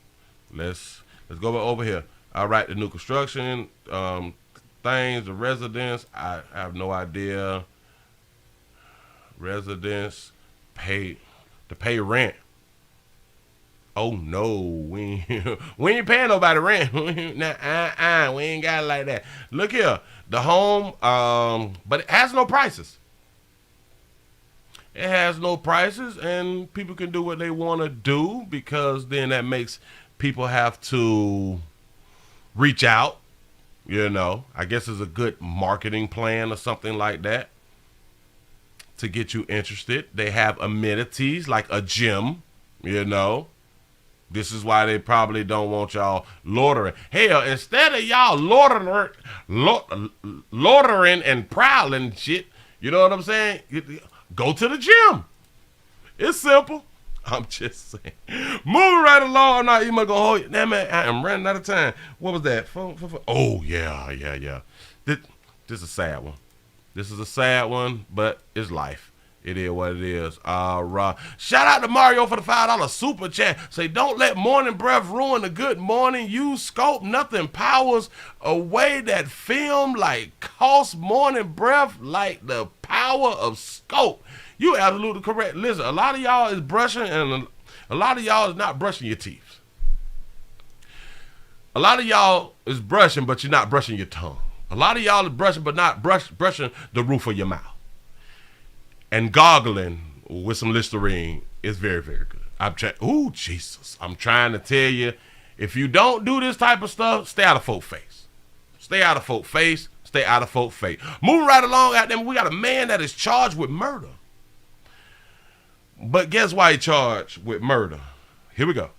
[SPEAKER 1] Let's go back over here. All right, the new construction things, the residents. I have no idea. Residents pay rent. Oh no, we ain't paying nobody rent. Nah, we ain't got it like that. Look here, the home, but it has no prices. It has no prices, and people can do what they want to do, because then that makes people have to reach out. I guess it's a good marketing plan or something like that to get you interested. They have amenities like a gym. This is why they probably don't want y'all loitering. Hell, instead of y'all loitering and prowling shit, you know what I'm saying? Go to the gym. It's simple. I'm just saying. Moving right along. I'm not even gonna hold you. Damn it, I am running out of time. What was that? Oh, yeah. This is a sad one. This is a sad one, but it's life. It is what it is. Shout out to Mario for the $5 super chat. Say, don't let morning breath ruin the good morning. Use scope. Nothing powers away that film like cost morning breath like the power of scope. You absolutely correct. Listen, a lot of y'all is brushing, and a lot of y'all is not brushing your teeth. A lot of y'all is brushing, but you're not brushing your tongue. A lot of y'all is brushing, but not brushing the roof of your mouth. And goggling with some Listerine is very, very good. I'm trying to tell you, if you don't do this type of stuff, stay out of folk face. Stay out of folk face. Stay out of folks' face. Moving right along out there, we got a man that is charged with murder. But guess why he charged with murder? Here we go.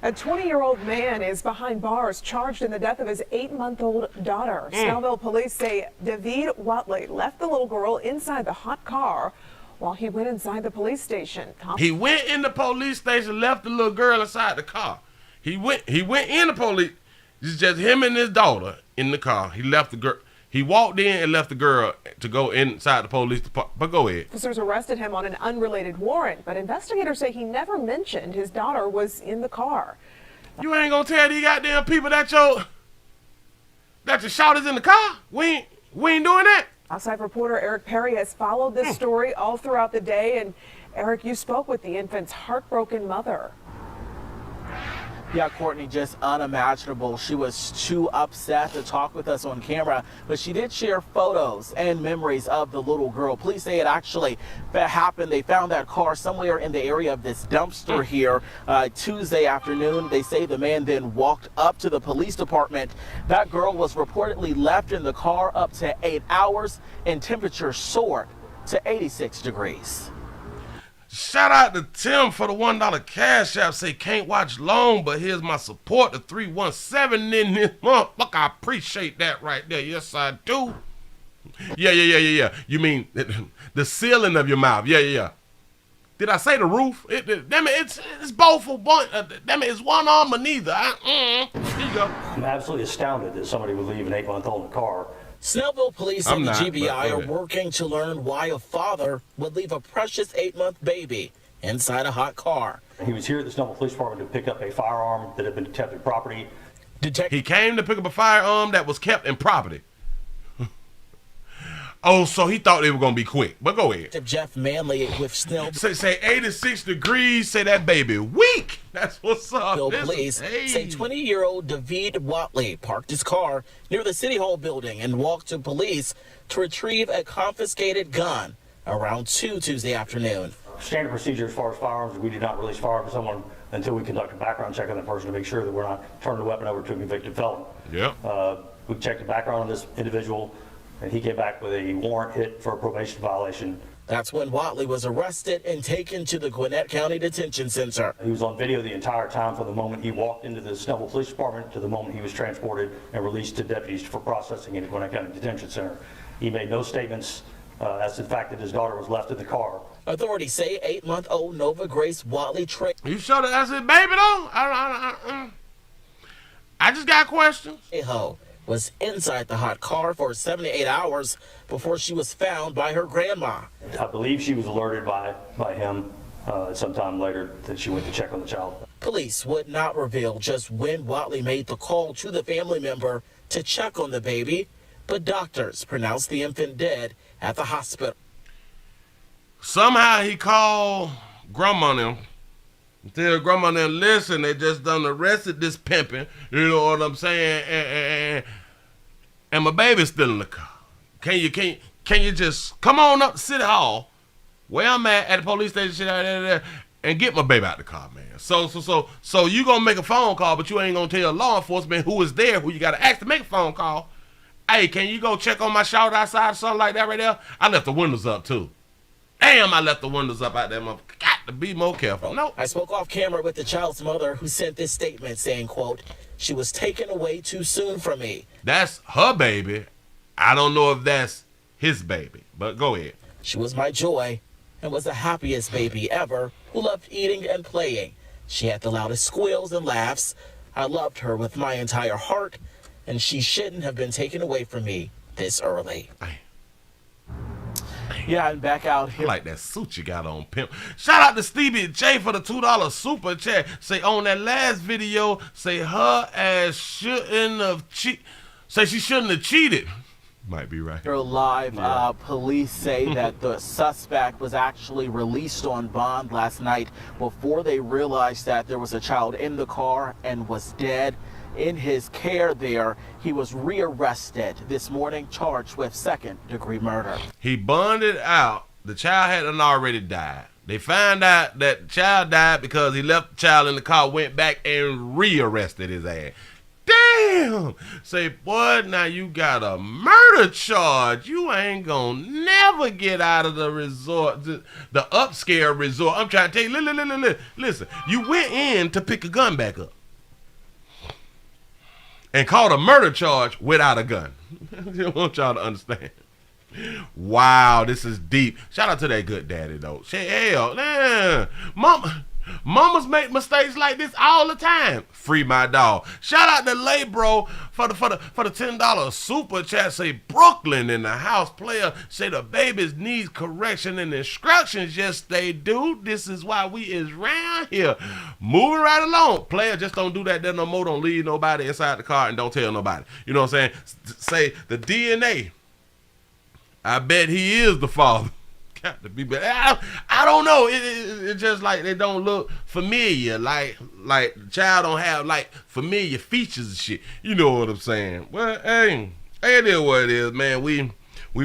[SPEAKER 14] A 20-year-old man is behind bars charged in the death of his 8-month-old daughter. Snellville police say David Watley left the little girl inside the hot car while he went inside the police station.
[SPEAKER 1] He went in the police station, left the little girl inside the car. He went in the police. It's just him and his daughter in the car. He left the girl. He walked in and left the girl to go inside the police department. But go ahead.
[SPEAKER 14] Officers arrested him on an unrelated warrant, but investigators say he never mentioned his daughter was in the car.
[SPEAKER 1] You ain't gonna tell these goddamn people that your shot is in the car? We ain't doing that.
[SPEAKER 14] Outside reporter Eric Perry has followed this story all throughout the day, and Eric, you spoke with the infant's heartbroken mother.
[SPEAKER 15] Yeah, Courtney, just unimaginable. She was too upset to talk with us on camera, but she did share photos and memories of the little girl. Police say it actually happened. They found that car somewhere in the area of this dumpster here Tuesday afternoon. They say the man then walked up to the police department. That girl was reportedly left in the car up to 8 hours, and temperature soared to 86 degrees.
[SPEAKER 1] Shout out to Tim for the $1 cash app. Say can't watch long, but here's my support. The 317 in this month. Look, I appreciate that right there. Yes, I do. Yeah. You mean the ceiling of your mouth? Yeah. Did I say the roof? Damn it, it's both for one. Damn it, it's one arm or neither. Here you go.
[SPEAKER 16] I'm absolutely astounded that somebody would leave an 8-month-old in a car.
[SPEAKER 15] Snellville police and the GBI are working to learn why a father would leave a precious 8-month baby inside a hot car.
[SPEAKER 16] He was here at the Snellville Police Department to pick up a firearm that had been kept in property.
[SPEAKER 1] He came to pick up a firearm that was kept in property. Oh, so he thought they were going to be quick. But go ahead.
[SPEAKER 15] Jeff Manley with Snellville.
[SPEAKER 1] Say 86 degrees, say that baby weak. That's what's up.
[SPEAKER 15] Police say 20-year-old David Watley parked his car near the City Hall building and walked to police to retrieve a confiscated gun around 2 Tuesday afternoon.
[SPEAKER 16] Standard procedure as far as firearms, we do not release firearms to someone until we conduct a background check on that person to make sure that we're not turning the weapon over to a convicted felon.
[SPEAKER 1] Yeah.
[SPEAKER 16] We checked the background on this individual, and he came back with a warrant hit for a probation violation.
[SPEAKER 15] That's when Watley was arrested and taken to the Gwinnett County Detention Center.
[SPEAKER 16] He was on video the entire time from the moment he walked into the Snellville Police Department to the moment he was transported and released to deputies for processing in the Gwinnett County Detention Center. He made no statements as to the fact that his daughter was left in the car.
[SPEAKER 15] Authorities say 8-month-old Nova Grace Watley
[SPEAKER 1] You sure that's his baby though? I just got questions.
[SPEAKER 15] Was inside the hot car for 78 hours before she was found by her grandma.
[SPEAKER 16] I believe she was alerted by him sometime later that she went to check on the child.
[SPEAKER 15] Police would not reveal just when Watley made the call to the family member to check on the baby, but doctors pronounced the infant dead at the hospital.
[SPEAKER 1] Somehow he called grandma and them. Tell grandma and them, listen, they just done arrested this pimping, you know what I'm saying, and my baby's still in the car. Can you just come on up to City Hall, where I'm at the police station, and get my baby out the car, man. So you gonna make a phone call, but you ain't gonna tell law enforcement who is there, who you gotta ask to make a phone call. Hey, can you go check on my shower outside or something like that right there? I left the windows up too. Damn, I left the windows up out there. Got to be more careful. No.
[SPEAKER 15] I spoke off camera with the child's mother, who sent this statement saying, quote, "She was taken away too soon from me."
[SPEAKER 1] That's her baby. I don't know if that's his baby, but go ahead.
[SPEAKER 15] "She was my joy and was the happiest baby ever, who loved eating and playing. She had the loudest squeals and laughs. I loved her with my entire heart, and she shouldn't have been taken away from me this early." Yeah, and back out here.
[SPEAKER 1] I like that suit you got on, pimp. Shout out to Stevie J for the $2 super chat. Say on that last video, say her ass shouldn't have say she shouldn't have cheated. Might be right.
[SPEAKER 15] Live, police say that the suspect was actually released on bond last night before they realized that there was a child in the car and was dead. In his care there, he was rearrested this morning, charged with second-degree murder.
[SPEAKER 1] He bonded out. The child hadn't already died. They found out that the child died because he left the child in the car, went back and rearrested his ass. damn. Say, boy, now you got a murder charge. You ain't gonna never get out of the resort, the upscale resort. I'm trying to tell you, listen, you went in to pick a gun back up and caught a murder charge without a gun. I want y'all to understand. Wow, this is deep. Shout out to that good daddy, though. Hell, man. Mamas make mistakes like this all the time. Free my dog. Shout out to Labro for the $10 super chat. Say Brooklyn in the house. Player say the babies needs correction and instructions. Yes, they do. This is why we is round here. Moving right along. Player, just don't do that there no more. Don't leave nobody inside the car and don't tell nobody. You know what I'm saying? Say the DNA. I bet he is the father. Got to be, but I don't know. It's just like they don't look familiar. Like the child don't have like familiar features and shit. You know what I'm saying? Well, hey, it is what it is, man. We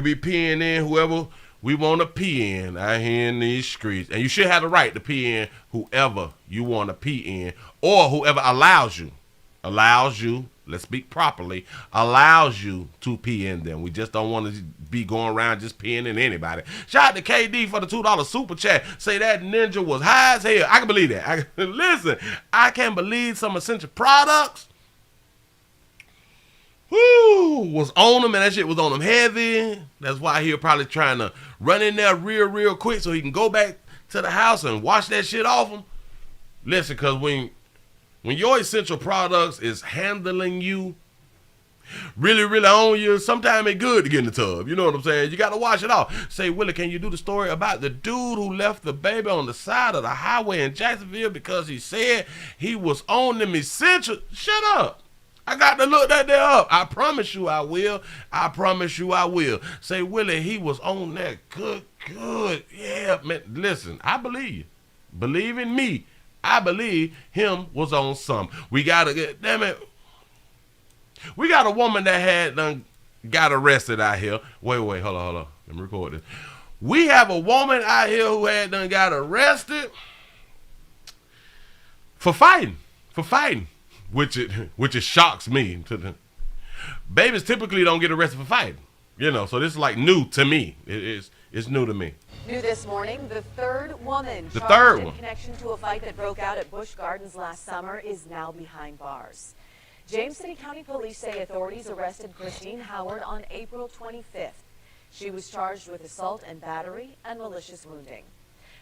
[SPEAKER 1] be peeing in whoever we want to pee in out here in these streets, and you should have the right to pee in whoever you want to pee in, or whoever allows you. Let's speak properly, allows you to pee in them. We just don't want to be going around just peeing in anybody. Shout out to KD for the $2 super chat. Say that ninja was high as hell. I can believe that. Listen, I can believe some essential products was on him, and that shit was on him heavy. That's why he was probably trying to run in there real quick so he can go back to the house and wash that shit off him. Listen, because when your essential products is handling you, really on you, sometimes it's good to get in the tub. You know what I'm saying? You got to wash it off. Say, Willie, can you do the story about the dude who left the baby on the side of the highway in Jacksonville because he said he was on them essentials? Shut up. I got to look that there up. I promise you I will. Say, Willie, he was on that good. Yeah, man, listen, I believe you. Believe in me. I believe him was on some. We got a woman that had done got arrested out here. Wait, hold on. Let me record this. We have a woman out here who had done got arrested for fighting, which it shocks me. Babies typically don't get arrested for fighting, so this is like new to me. It's new to me.
[SPEAKER 17] New this morning, the third woman charged in connection to a fight that broke out at Busch Gardens last summer is now behind bars. James City County Police say authorities arrested Christine Howard on April 25th. She was charged with assault and battery and malicious wounding.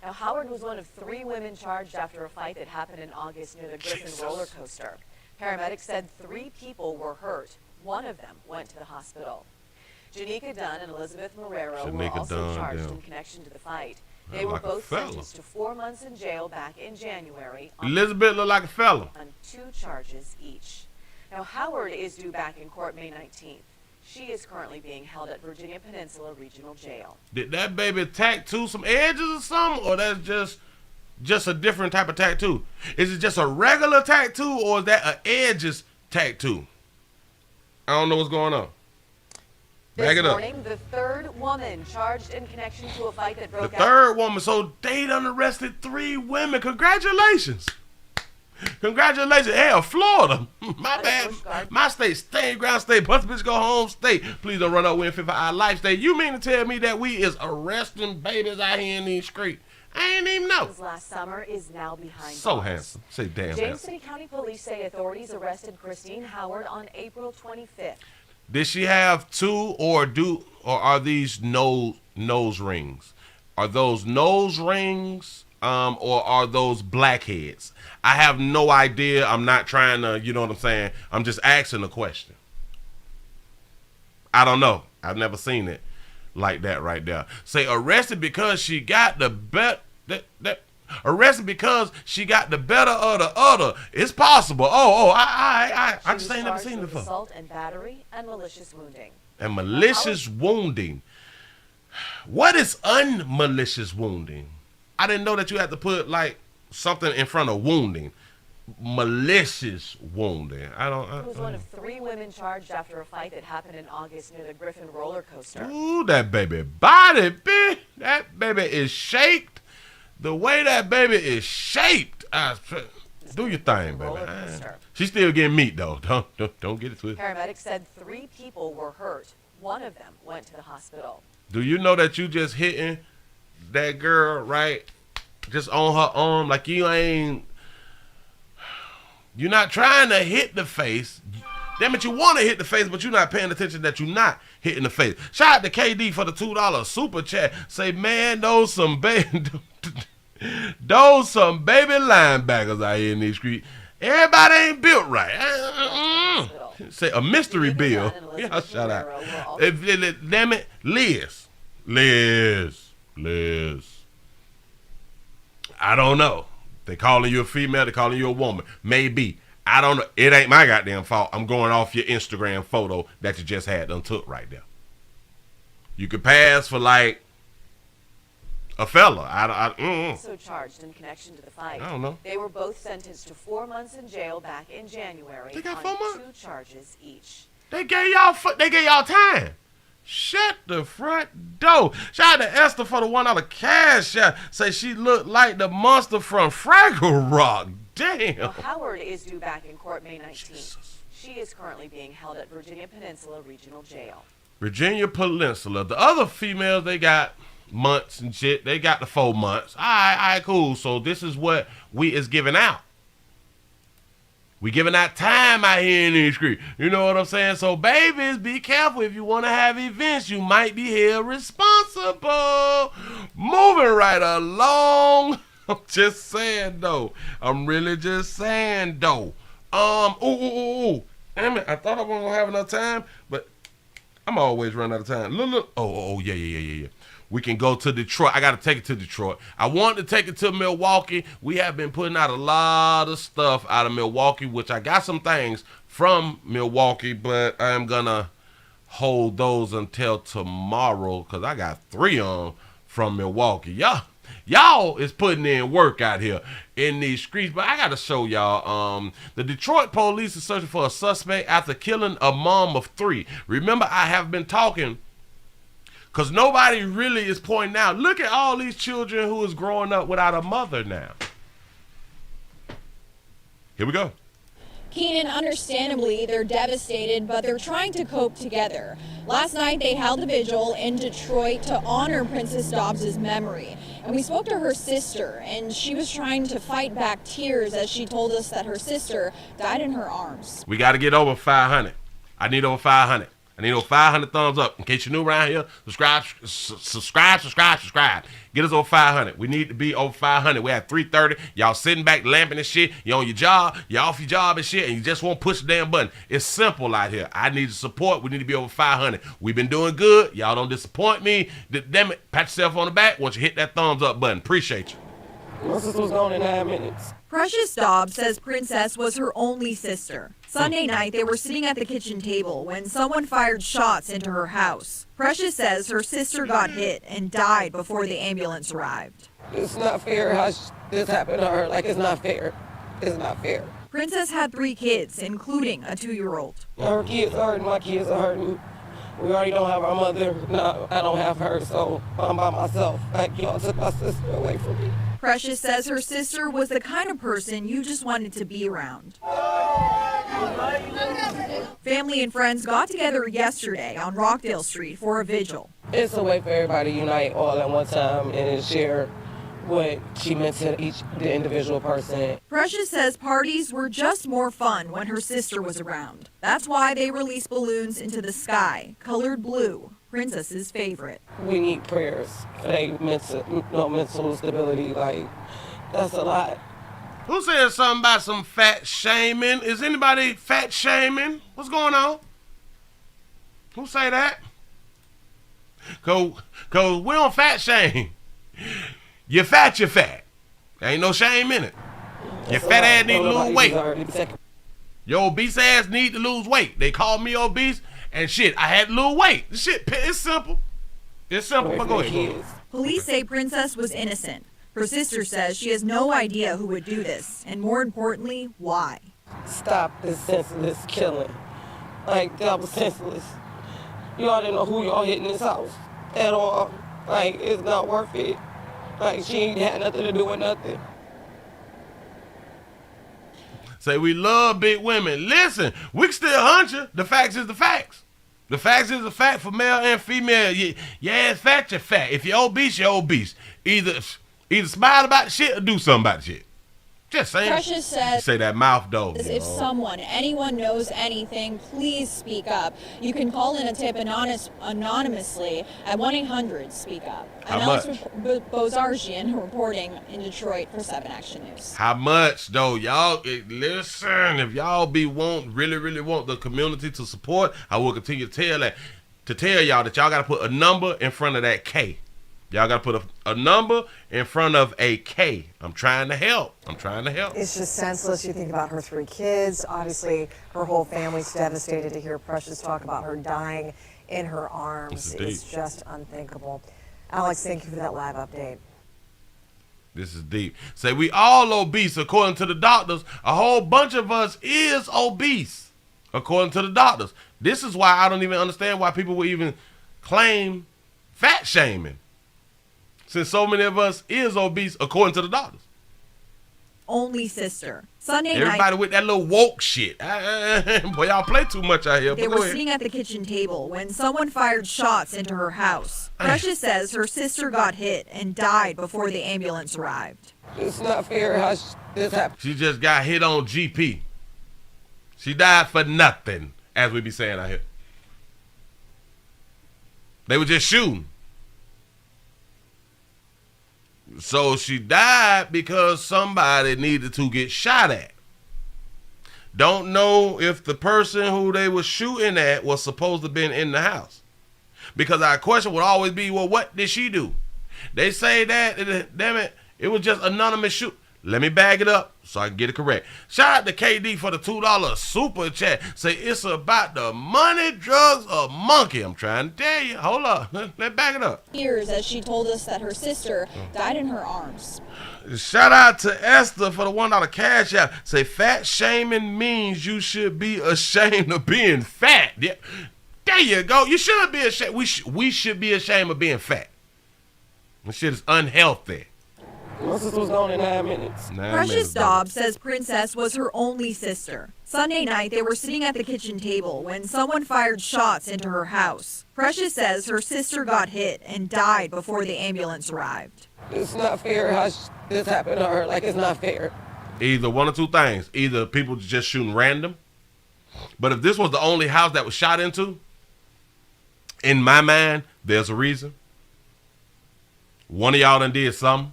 [SPEAKER 17] Now, Howard was one of 3 women charged after a fight that happened in August near the Griffin roller coaster. Paramedics said 3 people were hurt. 1 of them went to the hospital. Janika Dunn and Elizabeth Marrero were also charged in connection to the fight. They were both sentenced to 4 months in jail back in January.
[SPEAKER 1] Elizabeth looked like a fella.
[SPEAKER 17] On 2 charges each. Now, Howard is due back in court May 19th. She is currently being held at Virginia Peninsula Regional Jail.
[SPEAKER 1] Did that baby tattoo some edges or something, or that's just a different type of tattoo? Is it just a regular tattoo, or is that an edges tattoo? I don't know what's going on.
[SPEAKER 17] This morning, the third woman charged in connection to a fight that broke out.
[SPEAKER 1] The third woman. So they done arrested 3 women. Congratulations. Hell, Florida. My bad. My state, state, ground state, bust bitch, go home state. Please don't run up with for our life state. You mean to tell me that we is arresting babies out here in these streets? I ain't even know.
[SPEAKER 17] Last summer is now behind
[SPEAKER 1] so
[SPEAKER 17] bars.
[SPEAKER 1] Handsome. Say damn
[SPEAKER 17] James
[SPEAKER 1] handsome.
[SPEAKER 17] City County Police say authorities arrested Christine Howard on April 25th.
[SPEAKER 1] Did she have 2 or are these nose rings? Are those nose rings or are those blackheads? I have no idea. I'm not trying to, you know what I'm saying? I'm just asking a question. I don't know. I've never seen it like that right there. Say arrested because she got the arrested because she got the better of the other. It's possible. I just ain't never seen it before.
[SPEAKER 17] Assault and battery and malicious wounding.
[SPEAKER 1] And malicious wounding. What is unmalicious wounding? I didn't know that you had to put like something in front of wounding. Malicious wounding.
[SPEAKER 17] It was one of 3 women charged after a fight that happened in August near the Griffin roller coaster.
[SPEAKER 1] Ooh, that baby body, bitch. That baby is shaped. The way that baby is shaped. Do your thing, baby. She's still getting meat though. Don't get it twisted.
[SPEAKER 17] Paramedics said 3 people were hurt. 1 of them went to the hospital.
[SPEAKER 1] Do you know that you just hitting that girl right just on her arm? Like you're not trying to hit the face. Damn it, you want to hit the face, but you're not paying attention that you're not hitting the face. Shout out to KD for the $2 super chat. Say, man, those some baby linebackers out here in these streets. Everybody ain't built right. Say a mystery bill. Yeah, shout out. Damn it, Liz. I don't know. They calling you a female, they calling you a woman. Maybe. I don't know. It ain't my goddamn fault. I'm going off your Instagram photo that you just had done took right there. You could pass for like a fella.
[SPEAKER 17] Also charged in connection to the fight.
[SPEAKER 1] I don't know.
[SPEAKER 17] They were both sentenced to 4 months in jail back in January.
[SPEAKER 1] They got
[SPEAKER 17] on
[SPEAKER 1] 4 months?
[SPEAKER 17] 2 charges each.
[SPEAKER 1] They gave y'all time. Shut the front door. Shout out to Esther for the $1 cash shot. Say she looked like the monster from Fraggle Rock. Damn.
[SPEAKER 17] Now, Howard is due back in court May 19th. She is currently being held at Virginia Peninsula Regional Jail.
[SPEAKER 1] Virginia Peninsula. The other females, they got months and shit. They got the 4 months. All right, cool. So this is what we is giving out. We giving out time out here in these streets. You know what I'm saying? So babies, be careful. If you want to have events, you might be held responsible. Moving right along. I'm just saying though. I'm really just saying though. Ooh. Damn it, I thought I wasn't gonna have enough time, but I'm always running out of time. Look. Yeah. We can go to Detroit. I gotta take it to Detroit. I want to take it to Milwaukee. We have been putting out a lot of stuff out of Milwaukee, which I got some things from Milwaukee, but I'm gonna hold those until tomorrow because I got 3 on from Milwaukee. Y'all is putting in work out here in these streets, but I got to show y'all. The Detroit police is searching for a suspect after killing a mom of 3. Remember, I have been talking because nobody really is pointing out. Look at all these children who is growing up without a mother now. Here we go.
[SPEAKER 18] Keenan, understandably, they're devastated, but they're trying to cope together. Last night, they held a vigil in Detroit to honor Princess Dobbs' memory. And we spoke to her sister, and she was trying to fight back tears as she told us that her sister died in her arms.
[SPEAKER 1] We got to get over 500. I need over 500. I need over 500 thumbs up. In case you're new around here, subscribe. Get us over 500. We need to be over 500. We're at 330. Y'all sitting back lamping and shit. You on your job. You off your job and shit, and you just won't push the damn button. It's simple out here. I need the support. We need to be over 500. We've been doing good. Y'all don't disappoint me. Damn it. Pat yourself on the back once you hit that thumbs up button. Appreciate you.
[SPEAKER 19] My sister was gone in 9 minutes.
[SPEAKER 4] Precious Dobbs says Princess was her only sister. Sunday night, they were sitting at the kitchen table when someone fired shots into her house. Precious says her sister got hit and died before the ambulance arrived.
[SPEAKER 19] It's not fair how this happened to her. Like, it's not fair. It's not fair.
[SPEAKER 4] Princess had 3 kids, including a 2-year-old.
[SPEAKER 19] Her kids are hurting. My kids are hurting. We already don't have our mother. No, I don't have her, so I'm by myself. Like, y'all took my sister away from me.
[SPEAKER 4] Precious says her sister was the kind of person you just wanted to be around. Family and friends got together yesterday on Rockdale Street for a vigil.
[SPEAKER 19] It's a way for everybody to unite all at one time and share what she meant to the individual person.
[SPEAKER 4] Precious says parties were just more fun when her sister was around. That's why they released balloons into the sky, colored blue, Princess's favorite.
[SPEAKER 19] We need prayers for their mental stability. Like, that's a lot.
[SPEAKER 1] Who said something about some fat shaming? Is anybody fat shaming? What's going on? Who say that? Cause we don't fat shame. You fat. Ain't no shame in it. Your fat ass need to lose weight. Your obese ass need to lose weight. They call me obese, and shit, I had to lose weight. This shit, it's simple. It's simple, but go ahead.
[SPEAKER 4] Police say Princess was innocent. Her sister says she has no idea who would do this, and more importantly, why.
[SPEAKER 19] Stop this senseless killing. Like, that was senseless. Y'all didn't know who y'all hit in this house at all. Like, it's not worth it. Like, she ain't had nothing to do with nothing.
[SPEAKER 1] Say we love big women. Listen, we can still hunt you. The facts is the facts. The facts is the fact for male and female. Your ass fat, you're fat. If you're obese, you're obese. Either smile about the shit or do something about the shit. Just saying.
[SPEAKER 18] Precious says,
[SPEAKER 1] say that mouth though.
[SPEAKER 18] If anyone knows anything, please speak up. You can call in a tip anonymously at 1-800-SPEAK UP.
[SPEAKER 1] How much?
[SPEAKER 18] Bozargian reporting in Detroit for 7 Action News.
[SPEAKER 1] How much though, y'all? Listen, if y'all really want the community to support, I will continue to tell y'all that y'all got to put a number in front of that K. Y'all got to put a number in front of a K. I'm trying to help.
[SPEAKER 3] It's just senseless. You think about her 3 kids. Obviously, her whole family's devastated to hear Precious talk about her dying in her arms. It's just unthinkable. Alex, thank you for that live update.
[SPEAKER 1] This is deep. Say we all obese according to the doctors. A whole bunch of us is obese according to the doctors. This is why I don't even understand why people would even claim fat shaming, since so many of us is obese according to the doctors.
[SPEAKER 4] Only sister. Sunday night.
[SPEAKER 1] Everybody with that little woke shit. Boy, y'all play too much out here.
[SPEAKER 4] They were sitting at the kitchen table when someone fired shots into her house. Precious says her sister got hit and died before the ambulance arrived.
[SPEAKER 19] It's not fair how this happened.
[SPEAKER 1] She just got hit on GP. She died for nothing, as we be saying out here. They were just shooting. So she died because somebody needed to get shot at. Don't know if the person who they were shooting at was supposed to have been in the house. Because our question would always be, well, what did she do? They say that, damn it, it was just anonymous shoot. Let me bag it up so I can get it correct. Shout out to KD for the $2 super chat. Say it's about the money, drugs, or monkey. I'm trying to tell you. Hold up. Let's back it up.
[SPEAKER 18] Years as she told us that her sister died in her arms.
[SPEAKER 1] Shout out to Esther for the $1 cash app. Say fat shaming means you should be ashamed of being fat. Yeah. There you go. You shouldn't be ashamed. We should be ashamed of being fat. This shit is unhealthy.
[SPEAKER 19] My sister was gone in 9 minutes.
[SPEAKER 4] Precious Dobbs says Princess was her only sister. Sunday night, they were sitting at the kitchen table when someone fired shots into her house. Precious says her sister got hit and died before the ambulance arrived.
[SPEAKER 19] It's not fair how this happened to her. Like, it's not fair.
[SPEAKER 1] Either one of two things. Either people just shooting random. But if this was the only house that was shot into, in my mind, there's a reason. One of y'all done did something.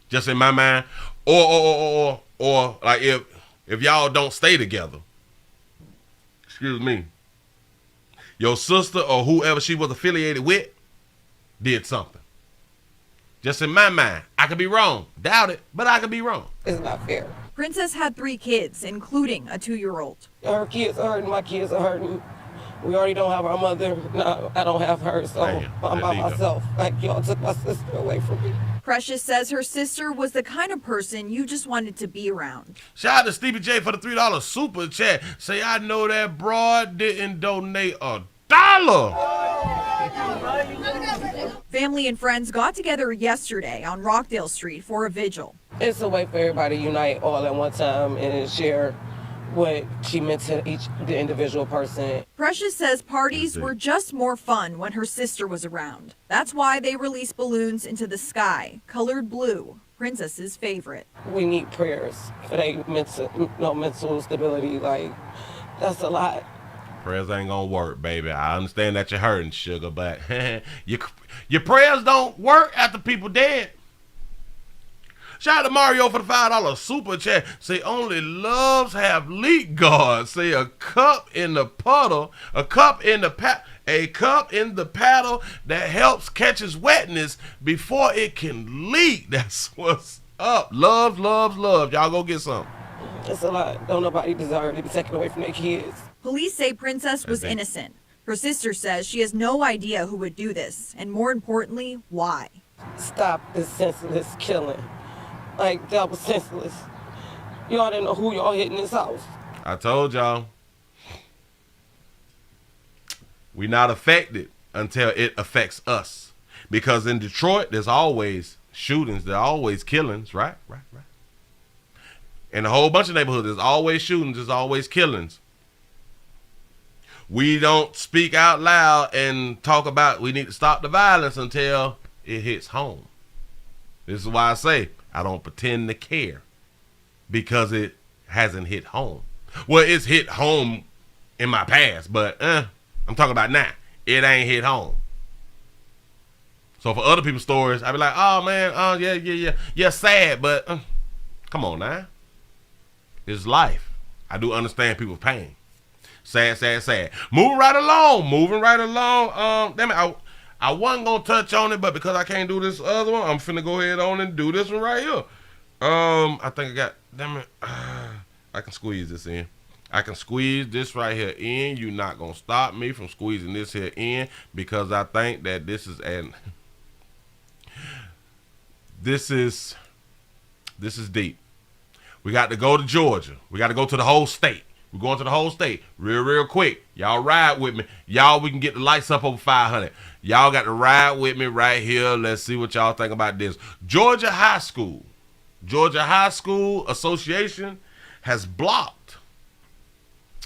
[SPEAKER 1] Just in my mind, or like if y'all don't stay together, excuse me, your sister or whoever she was affiliated with did something. Just in my mind, I could be wrong. Doubt it, but I could be wrong.
[SPEAKER 19] It's not fair.
[SPEAKER 4] Princess had 3 kids, including a 2-year-old.
[SPEAKER 19] Her kids are hurting. My kids are hurting. We already don't have our mother. No, I don't have her, so I'm by myself. Like, y'all took my sister away from me.
[SPEAKER 4] Precious says her sister was the kind of person you just wanted to be around.
[SPEAKER 1] Shout out to Stevie J for the $3 super chat. Say, I know that broad didn't donate $1.
[SPEAKER 4] Family and friends got together yesterday on Rockdale Street for a vigil.
[SPEAKER 19] It's a way for everybody to unite all at one time and share what she meant to the individual person.
[SPEAKER 4] Precious says parties were just more fun when her sister was around. That's why they released balloons into the sky, colored blue, Princess's favorite.
[SPEAKER 19] We need prayers for their mental stability. Like, that's a lot.
[SPEAKER 1] Prayers ain't gonna work, baby. I understand that you're hurting, sugar, but your prayers don't work after people dead. Shout out to Mario for the $5 super chat. Say only loves have leak guards. Say a cup in the puddle, a cup in the paddle that helps catches wetness before it can leak. That's what's up. Love, love, love. Y'all go get some.
[SPEAKER 19] It's a lot. Don't nobody deserve to be taken away from their kids.
[SPEAKER 4] Police say Princess was innocent. Her sister says she has no idea who would do this, and more importantly, why.
[SPEAKER 19] Stop this senseless killing. Like, that was senseless. Y'all didn't know who y'all hit in this house.
[SPEAKER 1] I told y'all. We not affected until it affects us. Because in Detroit, there's always shootings. There are always killings, right? In a whole bunch of neighborhoods, there's always shootings, there's always killings. We don't speak out loud and talk about we need to stop the violence until it hits home. This is why I say I don't pretend to care, because it hasn't hit home. Well, it's hit home in my past, but I'm talking about now. It ain't hit home. So for other people's stories, I be like, oh man, yeah, sad, but come on now. It's life. I do understand people's pain. Sad. Moving right along. Damn it, I wasn't gonna touch on it, but because I can't do this other one, I'm finna go ahead on and do this one right here. I think I got, damn it, I can squeeze this in. I can squeeze this right here in. You're not gonna stop me from squeezing this here in, because I think that this is deep. We got to go to Georgia. We got to go to the whole state. We're going to the whole state real quick. Y'all ride with me. Y'all, we can get the lights up over 500. Y'all got to ride with me right here. Let's see what y'all think about this. Georgia High School Association has blocked.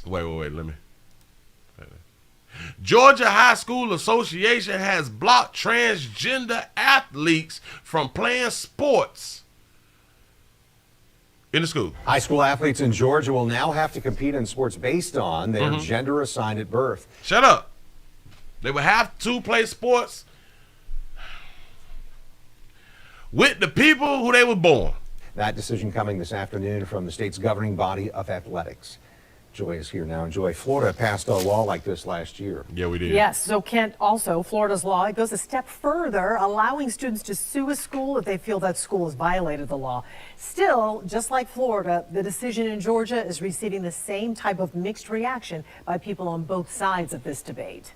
[SPEAKER 1] Wait, let me. Georgia High School Association has blocked transgender athletes from playing sports in the school.
[SPEAKER 20] High school athletes in Georgia will now have to compete in sports based on their gender assigned at birth.
[SPEAKER 1] Shut up. They will have to play sports with the people who they were born.
[SPEAKER 20] That decision coming this afternoon from the state's governing body of athletics. Joy is here now. And Joy, Florida passed a law like this last year.
[SPEAKER 1] Yeah, we did.
[SPEAKER 3] Yes, so Kent, also Florida's law, it goes a step further, allowing students to sue a school if they feel that school has violated the law. Still, just like Florida, the decision in Georgia is receiving the same type of mixed reaction by people on both sides of this debate.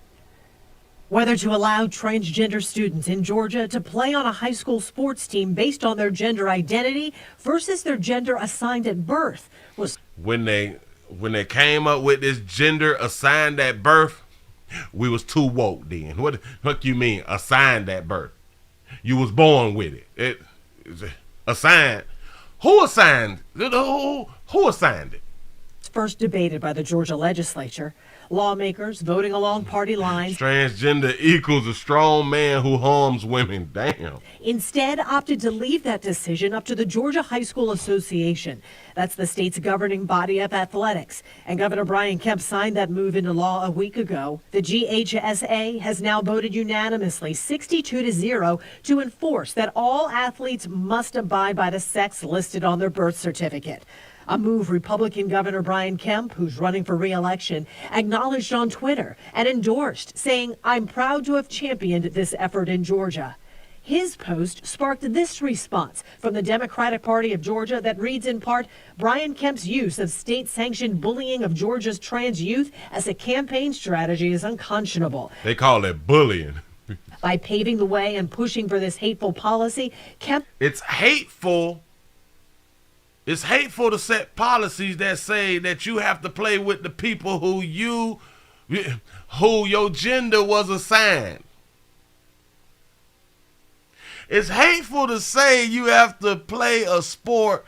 [SPEAKER 3] Whether to allow transgender students in Georgia to play on a high school sports team based on their gender identity versus their gender assigned at birth was
[SPEAKER 1] when they came up with this gender assigned at birth, we was too woke then. What you mean assigned at birth? You was born with it. It assigned. Who assigned? Who assigned it?
[SPEAKER 3] First debated by the Georgia legislature. Lawmakers voting along party lines.
[SPEAKER 1] Transgender equals a strong man who harms women. Damn.
[SPEAKER 3] Instead, opted to leave that decision up to the Georgia High School Association. That's the state's governing body of athletics. And Governor Brian Kemp signed that move into law a week ago. The GHSA has now voted unanimously, 62-0, to enforce that all athletes must abide by the sex listed on their birth certificate. A move Republican Governor Brian Kemp, who's running for re-election, acknowledged on Twitter and endorsed, saying, "I'm proud to have championed this effort in Georgia." His post sparked this response from the Democratic Party of Georgia that reads in part, "Brian Kemp's use of state-sanctioned bullying of Georgia's trans youth as a campaign strategy is unconscionable."
[SPEAKER 1] They call it bullying.
[SPEAKER 3] By paving the way and pushing for this hateful policy, Kemp...
[SPEAKER 1] It's hateful. It's hateful to set policies that say that you have to play with the people who your gender was assigned. It's hateful to say you have to play a sport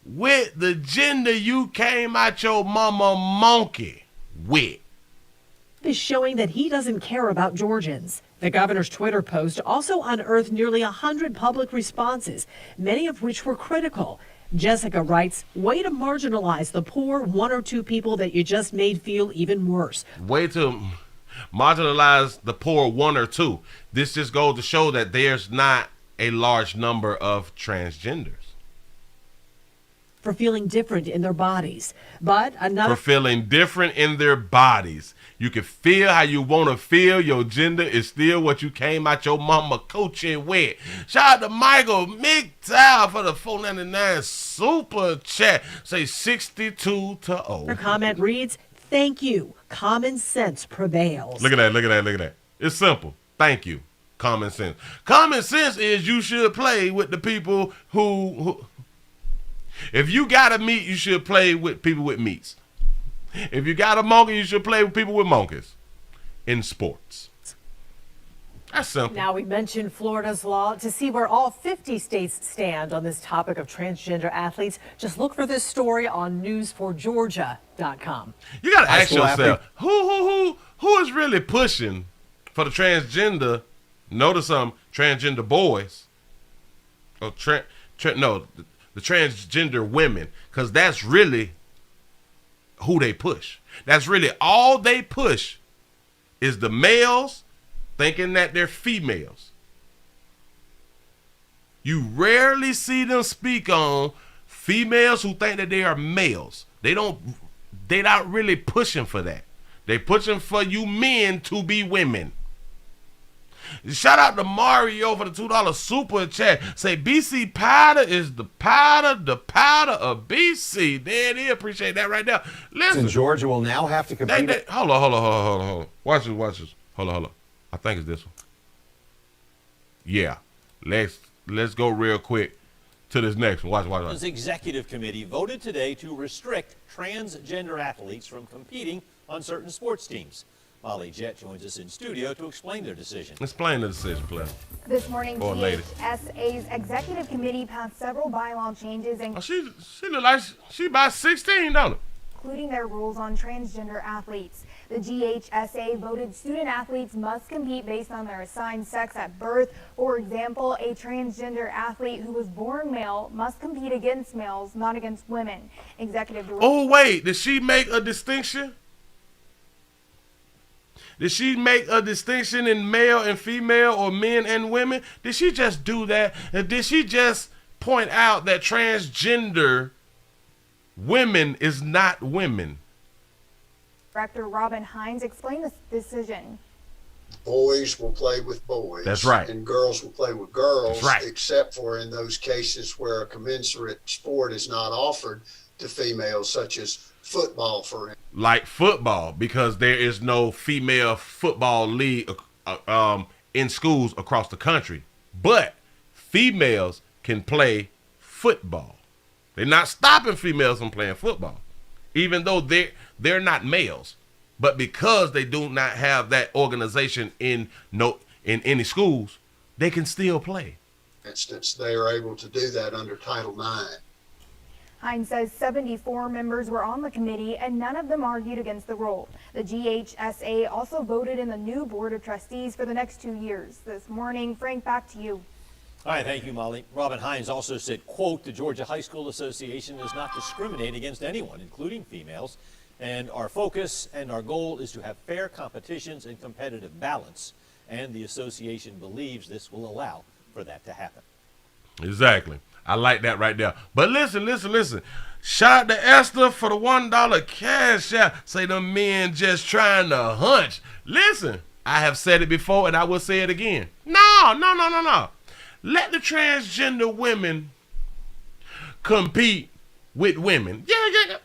[SPEAKER 1] with the gender you came out your mama monkey with.
[SPEAKER 3] Is showing that he doesn't care about Georgians. The governor's Twitter post also unearthed nearly 100 public responses, many of which were critical. Jessica writes, "Way to marginalize the poor one or two people that you just made feel even worse."
[SPEAKER 1] Way to marginalize the poor one or two. This just goes to show that there's not a large number of transgenders.
[SPEAKER 3] For feeling different in their bodies. But another...
[SPEAKER 1] For feeling different in their bodies. You can feel how you want to feel. Your gender is still what you came out your mama coaching with. Shout out to Michael McTowell for the $4.99 super chat. Say 62-0.
[SPEAKER 3] Her comment reads, "Thank you. Common sense prevails."
[SPEAKER 1] Look at that. It's simple. Thank you. Common sense. Common sense is you should play with the people who if you got a meat, you should play with people with meats. If you got a monkey, you should play with people with monkeys in sports. That's simple.
[SPEAKER 21] Now, we mentioned Florida's law. To see where all 50 states stand on this topic of transgender athletes, just look for this story on news4georgia.com.
[SPEAKER 1] You got to ask yourself, who is really pushing for the transgender, notice transgender boys, or the transgender women, because that's really who they push. That's really all they push is the males thinking that they're females. You rarely see them speak on females who think that they are males. They're not really pushing for that. They pushing for you men to be women. Shout out to Mario for the $2 super chat. Say BC powder is the powder of BC. There it is. Appreciate that right there. Listen,
[SPEAKER 20] Georgia will now have to compete.
[SPEAKER 1] Hold on. Watch this. Hold on. I think it's this one. Yeah. Let's go real quick to this next one. Watch.
[SPEAKER 22] The executive committee voted today to restrict transgender athletes from competing on certain sports teams. Molly Jett joins us in studio to explain their decision.
[SPEAKER 1] Explain the decision, please.
[SPEAKER 23] This morning,
[SPEAKER 1] Or lady.
[SPEAKER 23] GHSA's executive committee passed several bylaw changes,
[SPEAKER 1] She look like she about 16, don't it?
[SPEAKER 23] including their rules on transgender athletes. The GHSA voted student athletes must compete based on their assigned sex at birth. For example, a transgender athlete who was born male must compete against males, not against women. Executive Director.
[SPEAKER 1] Oh, wait. Did she make a distinction? Did she make a distinction in male and female or men and women? Did she just do that? And did she just point out that transgender women is not women?
[SPEAKER 23] Director Robin Hines explained this decision.
[SPEAKER 24] Boys will play with boys.
[SPEAKER 1] That's right.
[SPEAKER 24] And girls will play with girls.
[SPEAKER 1] That's right.
[SPEAKER 24] Except for in those cases where a commensurate sport is not offered to females, such as football, for instance.
[SPEAKER 1] Like football, because there is no female football league in schools across the country. But females can play football. They're not stopping females from playing football, even though they're not males. But because they do not have that organization in any schools, they can still play.
[SPEAKER 24] For instance, they are able to do that under Title IX.
[SPEAKER 23] Hines says 74 members were on the committee and none of them argued against the rule. The GHSA also voted in the new board of trustees for the next 2 years. This morning, Frank, back to you.
[SPEAKER 22] All right, thank you, Molly. Robin Hines also said, quote, the Georgia High School Association does not discriminate against anyone, including females, and our focus and our goal is to have fair competitions and competitive balance, and the association believes this will allow for that to happen.
[SPEAKER 1] Exactly. I like that right there. But listen. Shout out to Esther for the $1 cash out. Say the men just trying to hunch. Listen, I have said it before and I will say it again. No. Let the transgender women compete with women. Yeah.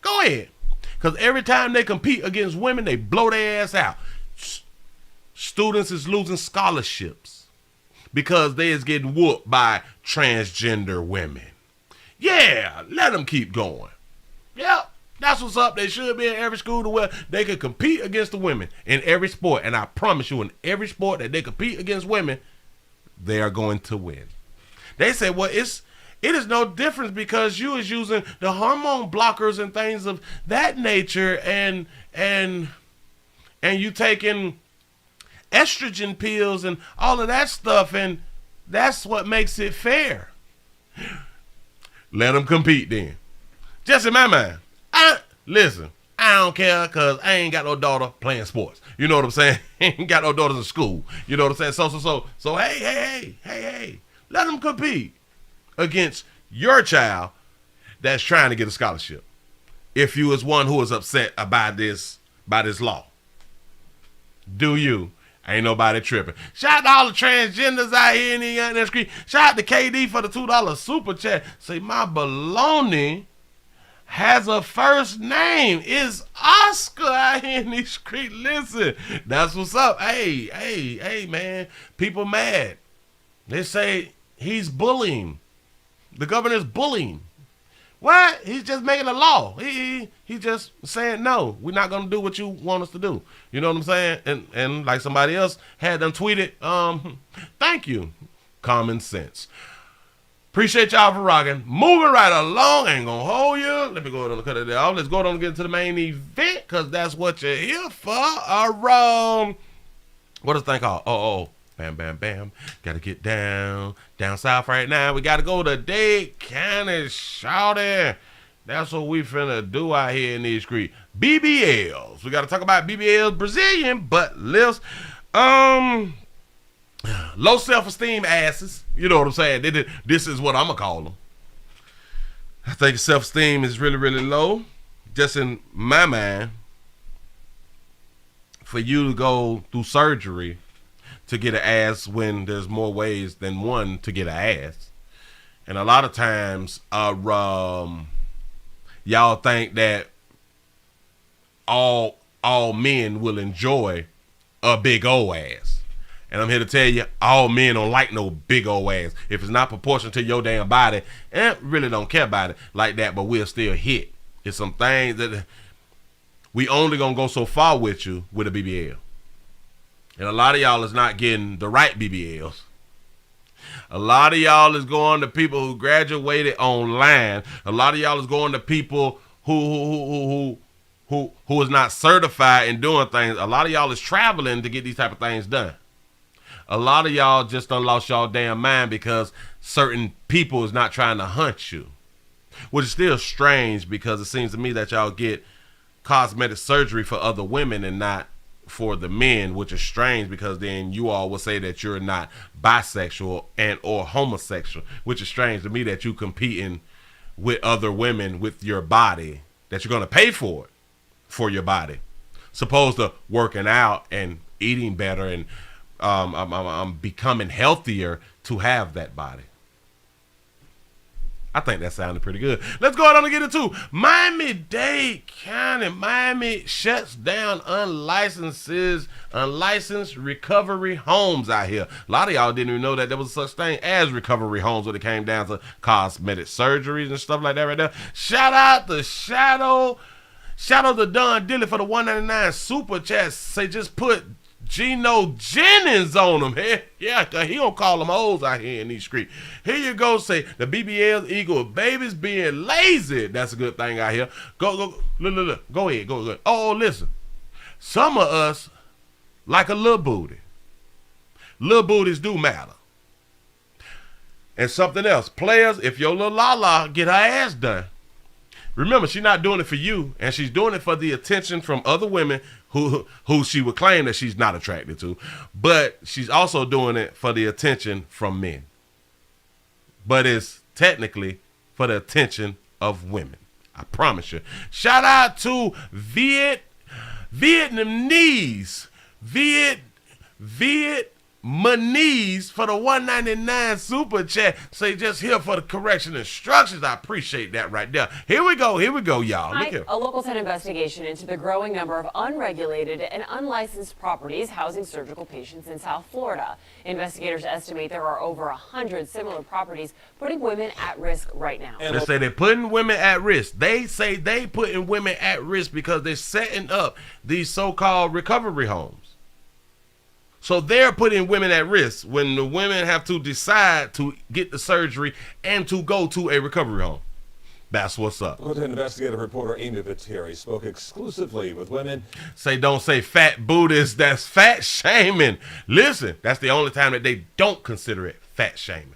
[SPEAKER 1] Go ahead. Because every time they compete against women, they blow their ass out. Students is losing scholarships because they is getting whooped by transgender women. Yeah, let them keep going. Yep, that's what's up. They should be in every school to where they can compete against the women in every sport. And I promise you, in every sport that they compete against women, they are going to win. They say, well, it is no difference because you is using the hormone blockers and things of that nature and you taking estrogen pills and all of that stuff, and that's what makes it fair. Let them compete then. Just in my mind, I don't care because I ain't got no daughter playing sports. You know what I'm saying? Ain't got no daughters in school. You know what I'm saying? So hey, let them compete against your child that's trying to get a scholarship. If you is one who is upset about this law, do you? Ain't nobody tripping. Shout out to all the transgenders out here in the street. Shout out to KD for the $2 super chat. Say, my baloney has a first name. It's Oscar out here in the street. Listen, that's what's up. Hey, man. People mad. They say he's bullying. The governor's bullying. What? He's just making a law. He's just saying, no, we're not going to do what you want us to do. You know what I'm saying? And like somebody else had them tweeted, thank you, common sense. Appreciate y'all for rocking. Moving right along. Ain't going to hold you. Let me go ahead and cut it off. Let's go ahead and get into the main event because that's what you're here for. What is the thing called? Oh. Bam, bam, bam. Got to get down south right now. We got to go to Dade County, shawty. That's what we finna do out here in these streets. BBLs. We got to talk about BBLs, Brazilian butt lifts. Low self-esteem asses. You know what I'm saying? This is what I'm going to call them. I think self-esteem is really, really low. Just in my mind, for you to go through surgery to get an ass when there's more ways than one to get an ass. And a lot of times, y'all think that all men will enjoy a big old ass. And I'm here to tell you, all men don't like no big old ass. If it's not proportional to your damn body, really don't care about it like that, but we'll still hit. It's some things that we only gonna go so far with you with a BBL. And a lot of y'all is not getting the right BBLs. A lot of y'all is going to people who graduated online. A lot of y'all is going to people who is not certified in doing things. A lot of y'all is traveling to get these type of things done. A lot of y'all just done lost y'all damn mind because certain people is not trying to hunt you. Which is still strange because it seems to me that y'all get cosmetic surgery for other women and not for the men, which is strange because then you all will say that you're not bisexual and or homosexual, which is strange to me that you competing with other women with your body that you're going to pay for it for your body, supposed to working out and eating better and I'm becoming healthier to have that body. I think that sounded pretty good. Let's go ahead and get into Miami-Dade County. Miami shuts down unlicensed recovery homes out here. A lot of y'all didn't even know that there was such thing as recovery homes when it came down to cosmetic surgeries and stuff like that right there. Shout out to Shadow the Don Dilly for the $1.99 super chat. Say just put Gino Jennings on them. Hey, yeah, cause he don't call them hoes out here in these streets. Here you go, say the BBLs equal babies being lazy. That's a good thing out here. Go, look. Go ahead. Oh, listen. Some of us like a little booty. Little booties do matter. And something else. Players, if your little la-la get her ass done, remember, she's not doing it for you, and she's doing it for the attention from other women who she would claim that she's not attracted to, but she's also doing it for the attention from men. But it's technically for the attention of women. I promise you. Shout out to Vietnamese for the $1.99 super chat. Say just here for the correction instructions. I appreciate that right there. Here we go, y'all. Look here.
[SPEAKER 2] A local 10 investigation into the growing number of unregulated and unlicensed properties housing surgical patients in South Florida. Investigators estimate there are over 100 similar properties putting women at risk right now.
[SPEAKER 1] They say they're putting women at risk. They say they putting women at risk because they're setting up these so-called recovery homes. So they're putting women at risk when the women have to decide to get the surgery and to go to a recovery home. That's what's up.
[SPEAKER 5] Investigative reporter Amy Viteri spoke exclusively with women.
[SPEAKER 1] Say don't say fat booties, that's fat shaming. Listen, that's the only time that they don't consider it fat shaming.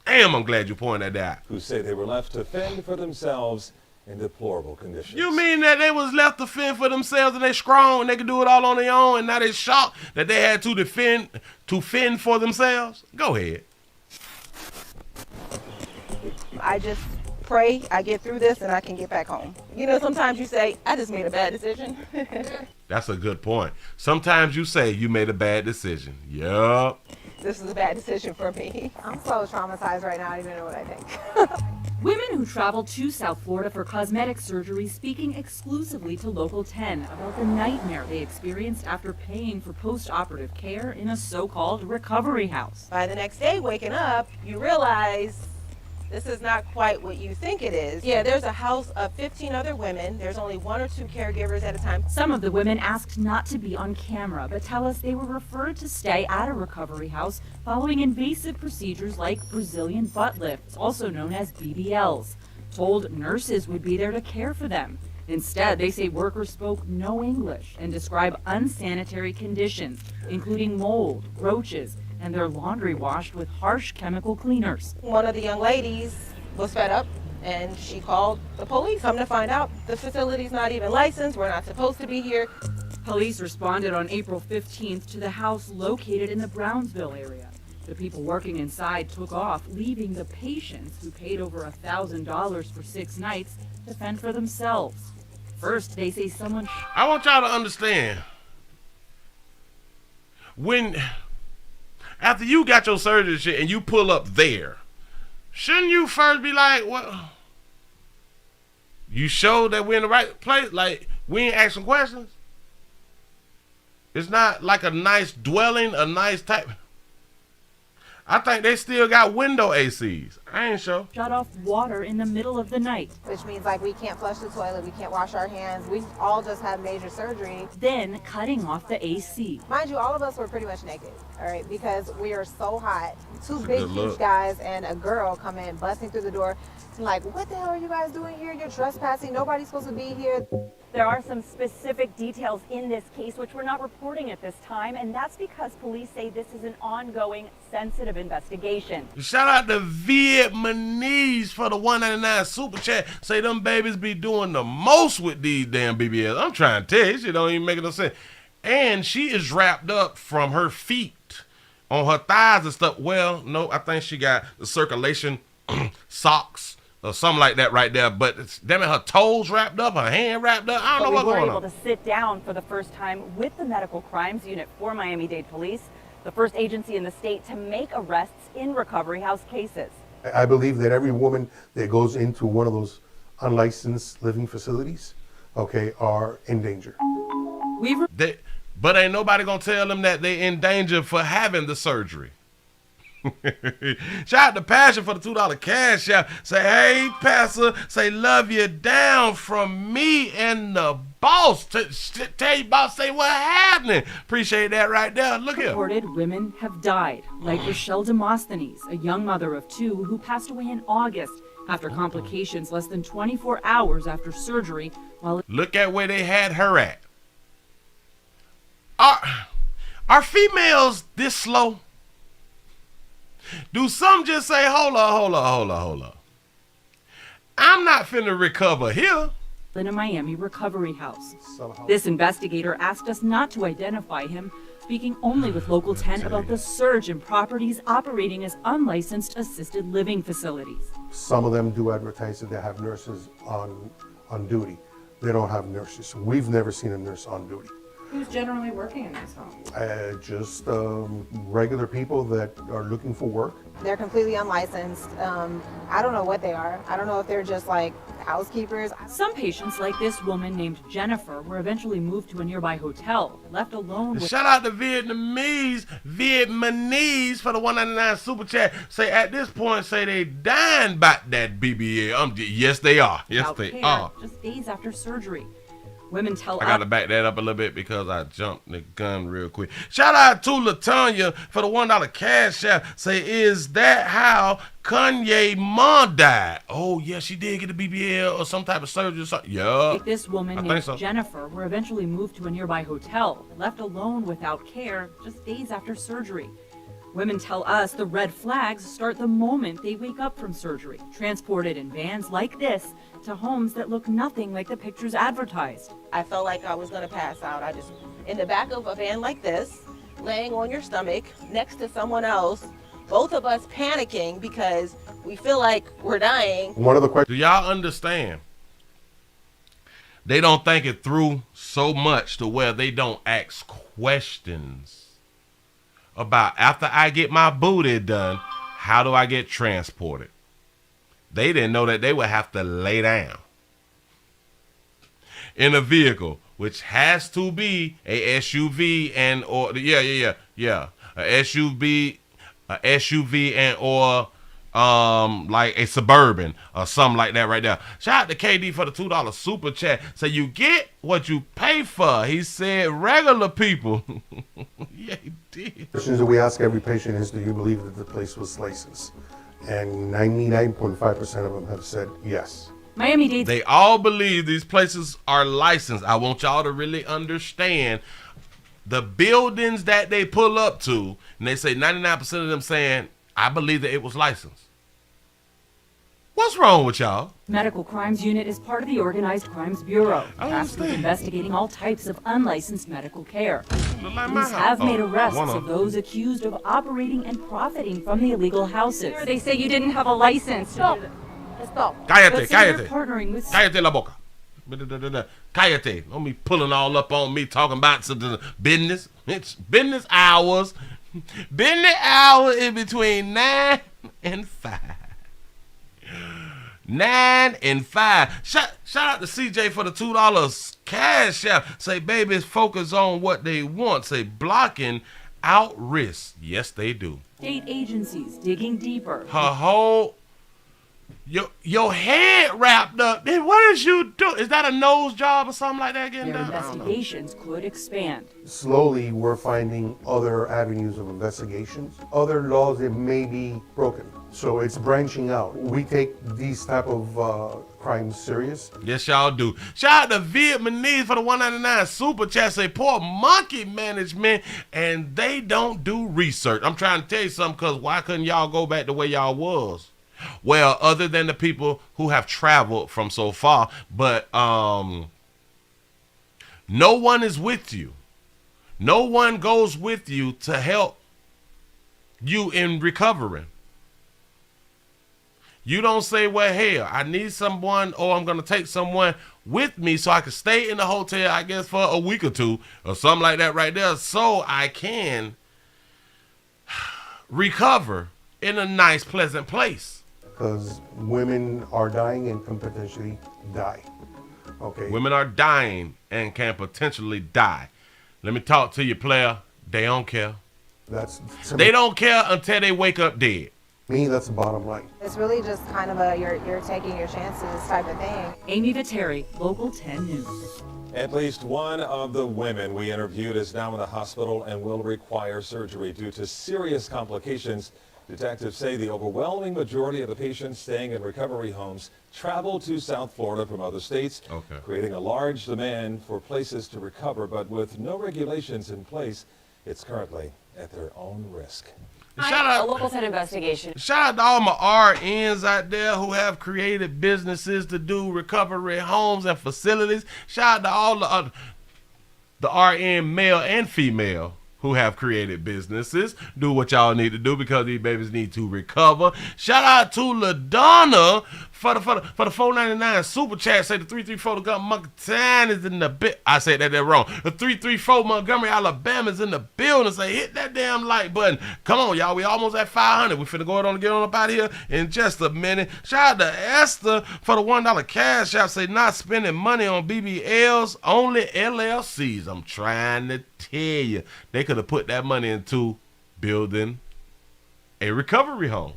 [SPEAKER 1] Damn, I'm glad you pointed that out.
[SPEAKER 5] Who say they were left to fend for themselves in deplorable conditions.
[SPEAKER 1] You mean that they was left to fend for themselves and they strong and they could do it all on their own and now they shocked that they had to fend for themselves? Go ahead.
[SPEAKER 6] I just pray I get through this and I can get back home. You know, sometimes you say, I just made a bad decision.
[SPEAKER 1] That's a good point. Sometimes you say you made a bad decision. Yup.
[SPEAKER 6] This is a bad decision for me.
[SPEAKER 3] I'm so traumatized right now, I don't even know what I think.
[SPEAKER 7] Women who traveled to South Florida for cosmetic surgery speaking exclusively to Local 10 about the nightmare they experienced after paying for post-operative care in a so-called recovery house.
[SPEAKER 6] By the next day, waking up, you realize This is not quite what you think it is. Yeah, there's a house of 15 other women. There's only 1 or 2 caregivers at a time.
[SPEAKER 7] Some of the women asked not to be on camera, but tell us they were referred to stay at a recovery house following invasive procedures like Brazilian butt lifts, also known as BBLs. Told nurses would be there to care for them. Instead, they say workers spoke no English and describe unsanitary conditions, including mold, roaches, and their laundry washed with harsh chemical cleaners.
[SPEAKER 6] One of the young ladies was fed up and she called the police. Come to find out, the facility's not even licensed. We're not supposed to be here.
[SPEAKER 7] Police responded on April 15th to the house located in the Brownsville area. The people working inside took off, leaving the patients, who paid over $1,000 for 6 nights, to fend for themselves. First, they say someone...
[SPEAKER 1] I want y'all to understand. After you got your surgery and shit and you pull up there, shouldn't you first be like, well, you showed that we're in the right place? Like, we ain't asking questions? It's not like a nice dwelling, a nice type. I think they still got window ACs. I ain't sure.
[SPEAKER 7] Shut off water in the middle of the night.
[SPEAKER 6] Which means like we can't flush the toilet, we can't wash our hands. We all just had major surgery.
[SPEAKER 7] Then cutting off the AC.
[SPEAKER 6] Mind you, all of us were pretty much naked, all right, because we are so hot. 2
[SPEAKER 1] That's a
[SPEAKER 6] big,
[SPEAKER 1] good
[SPEAKER 6] huge
[SPEAKER 1] look.
[SPEAKER 6] guys and a girl come in, busting through the door. Like, what the hell are you guys doing here? You're trespassing. Nobody's supposed to be here.
[SPEAKER 9] There are some specific details in this case which we're not reporting at this time, and that's because police say this is an ongoing, sensitive investigation.
[SPEAKER 1] Shout out to Vietnamese for the $1.99 super chat. Say them babies be doing the most with these damn BBLs. I'm trying to tell you, shit don't even make no sense. And she is wrapped up from her feet on her thighs and stuff. Well, no, I think she got the circulation socks or something like that right there. But it's, damn it, her toes wrapped up, her hand wrapped up. I don't know what's going on.
[SPEAKER 9] We were able to sit down for the first time with the Medical Crimes Unit for Miami-Dade Police, the first agency in the state to make arrests in recovery house cases.
[SPEAKER 10] I believe that every woman that goes into one of those unlicensed living facilities, okay, are in danger.
[SPEAKER 1] But ain't nobody gonna tell them that they in danger for having the surgery. Shout out to Passion for the $2 cash out. Say, hey, Pastor, say, love you down from me and the boss. Tell you boss, say what happening. Appreciate that right there. Look here.
[SPEAKER 7] Reported women have died, like Rochelle Demosthenes, a young mother of 2 who passed away in August after complications less than 24 hours after surgery. While
[SPEAKER 1] look at where they had her at. Are females this slow? Do some just say, hold up. I'm not finna recover here.
[SPEAKER 7] in a Miami recovery house. This investigator asked us not to identify him, speaking only with Local 10 about the surge in properties operating as unlicensed assisted living facilities.
[SPEAKER 10] Some of them do advertise that they have nurses on duty. They don't have nurses. We've never seen a nurse on duty.
[SPEAKER 11] Who's generally working in these homes?
[SPEAKER 10] Just regular people that are looking for work.
[SPEAKER 6] They're completely unlicensed. I don't know what they are. I don't know if they're just like housekeepers.
[SPEAKER 7] Some patients, like this woman named Jennifer, were eventually moved to a nearby hotel, left alone with...
[SPEAKER 1] Shout out to Vietnamese for the $1.99 super chat. Say at this point, say they dying about that BBL. Yes, they are. Yes, they are.
[SPEAKER 7] Just days after surgery. Women tell us...
[SPEAKER 1] I got to back that up a little bit because I jumped the gun real quick. Shout out to LaTanya for the $1 cash out. Say, is that how Kanye mom died? Oh, yeah, she did get a BBL or some type of surgery or something. Yeah.
[SPEAKER 7] Like this woman named
[SPEAKER 1] so.
[SPEAKER 7] Jennifer were eventually moved to a nearby hotel, left alone without care just days after surgery. Women tell us the red flags start the moment they wake up from surgery, transported in vans like this to homes that look nothing like the pictures advertised.
[SPEAKER 6] I felt like I was gonna pass out. I just, in the back of a van like this, laying on your stomach next to someone else, both of us panicking because we feel like we're dying.
[SPEAKER 10] One of the questions.
[SPEAKER 1] Do y'all understand? They don't think it through so much to where they don't ask questions about, after I get my booty done, how do I get transported? They didn't know that they would have to lay down in a vehicle, which has to be a SUV and or a SUV and or like a Suburban or something like that right there. Shout out to KD for the $2 super chat. So you get what you pay for. He said regular people. Yeah, he did.
[SPEAKER 10] Questions that we ask every patient is, do you believe that the place was licensed? And 99.5% of them have said yes.
[SPEAKER 7] Miami-Dade.
[SPEAKER 1] They all believe these places are licensed. I want y'all to really understand the buildings that they pull up to, and they say 99% of them saying, I believe that it was licensed. What's wrong with y'all?
[SPEAKER 7] Medical Crimes Unit is part of the Organized Crimes Bureau, tasked with investigating all types of unlicensed medical care. Police have made arrests of those accused of operating and profiting from the illegal houses.
[SPEAKER 9] They say you didn't have a license.
[SPEAKER 7] Stop.
[SPEAKER 1] Cállate, cállate.
[SPEAKER 7] Partnering with
[SPEAKER 1] Cállate la boca. Cállate. Don't be pulling all up on me talking about the business. It's business hours. Business hours in between 9 and 5. 9 and 5. Shout out to CJ for the $2 cash out. Say babies focus on what they want. Say blocking out risk. Yes, they do.
[SPEAKER 7] State agencies digging deeper.
[SPEAKER 1] Her whole your head wrapped up. Then what is you do? Is that a nose job or something like that getting
[SPEAKER 7] Their
[SPEAKER 1] done?
[SPEAKER 7] investigations could expand.
[SPEAKER 10] Slowly, we're finding other avenues of investigations, other laws that may be broken. So it's branching out. We take these type of crimes serious.
[SPEAKER 1] Yes, y'all do. Shout out to Vietnamese for the $1.99 super chat. Say poor monkey management, and they don't do research. I'm trying to tell you something, because why couldn't y'all go back the way y'all was? Well, other than the people who have traveled from so far, but no one is with you. No one goes with you to help you in recovering. You don't say, well, hell, I need someone, or I'm going to take someone with me so I can stay in the hotel, I guess, for a week or two or something like that right there, so I can recover in a nice, pleasant place.
[SPEAKER 10] Because women are dying and can potentially die. Okay.
[SPEAKER 1] Women are dying and can potentially die. Let me talk to you, player. They don't care. They don't care until they wake up dead.
[SPEAKER 10] Me, that's the bottom line.
[SPEAKER 6] It's really just kind of a you're taking your chances type of thing.
[SPEAKER 7] Amy Viteri, Local 10 News.
[SPEAKER 5] At least one of the women we interviewed is now in the hospital and will require surgery due to serious complications. Detectives say the overwhelming majority of the patients staying in recovery homes travel to South Florida from other states, creating a large demand for places to recover. But with no regulations in place, it's currently at their own risk.
[SPEAKER 1] Shout out,
[SPEAKER 2] a Local 10 investigation.
[SPEAKER 1] Shout out to all my RNs out there who have created businesses to do recovery homes and facilities. Shout out to all the RN male and female who have created businesses. Do what y'all need to do, because these babies need to recover. Shout out to LaDonna for the $4.99 super chat. Say the 334 to Montana is in the bit. I said that wrong. The 334 Montgomery, Alabama is in the building. Say hit that damn like button. Come on, y'all. We almost at 500. We finna go on and get on up out of here in just a minute. Shout out to Esther for the $1 cash app. Say not spending money on BBLs, only LLCs. I'm trying to tell you, they could have put that money into building a recovery home.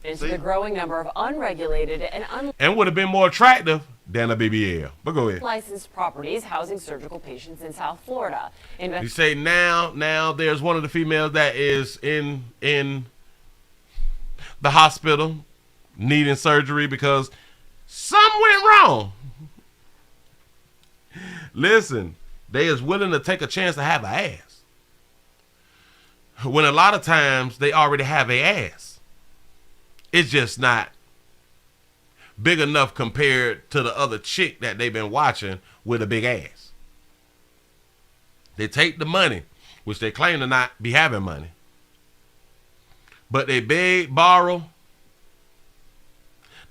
[SPEAKER 2] Into the growing number of unregulated and
[SPEAKER 1] would have been more attractive than a BBL. But go ahead.
[SPEAKER 2] unlicensed properties housing surgical patients in South Florida.
[SPEAKER 1] You say now there's one of the females that is in the hospital needing surgery because something went wrong. Listen, they is willing to take a chance to have an ass, when a lot of times they already have a ass. It's just not big enough compared to the other chick that they've been watching with a big ass. They take the money, which they claim to not be having money, but they beg, borrow,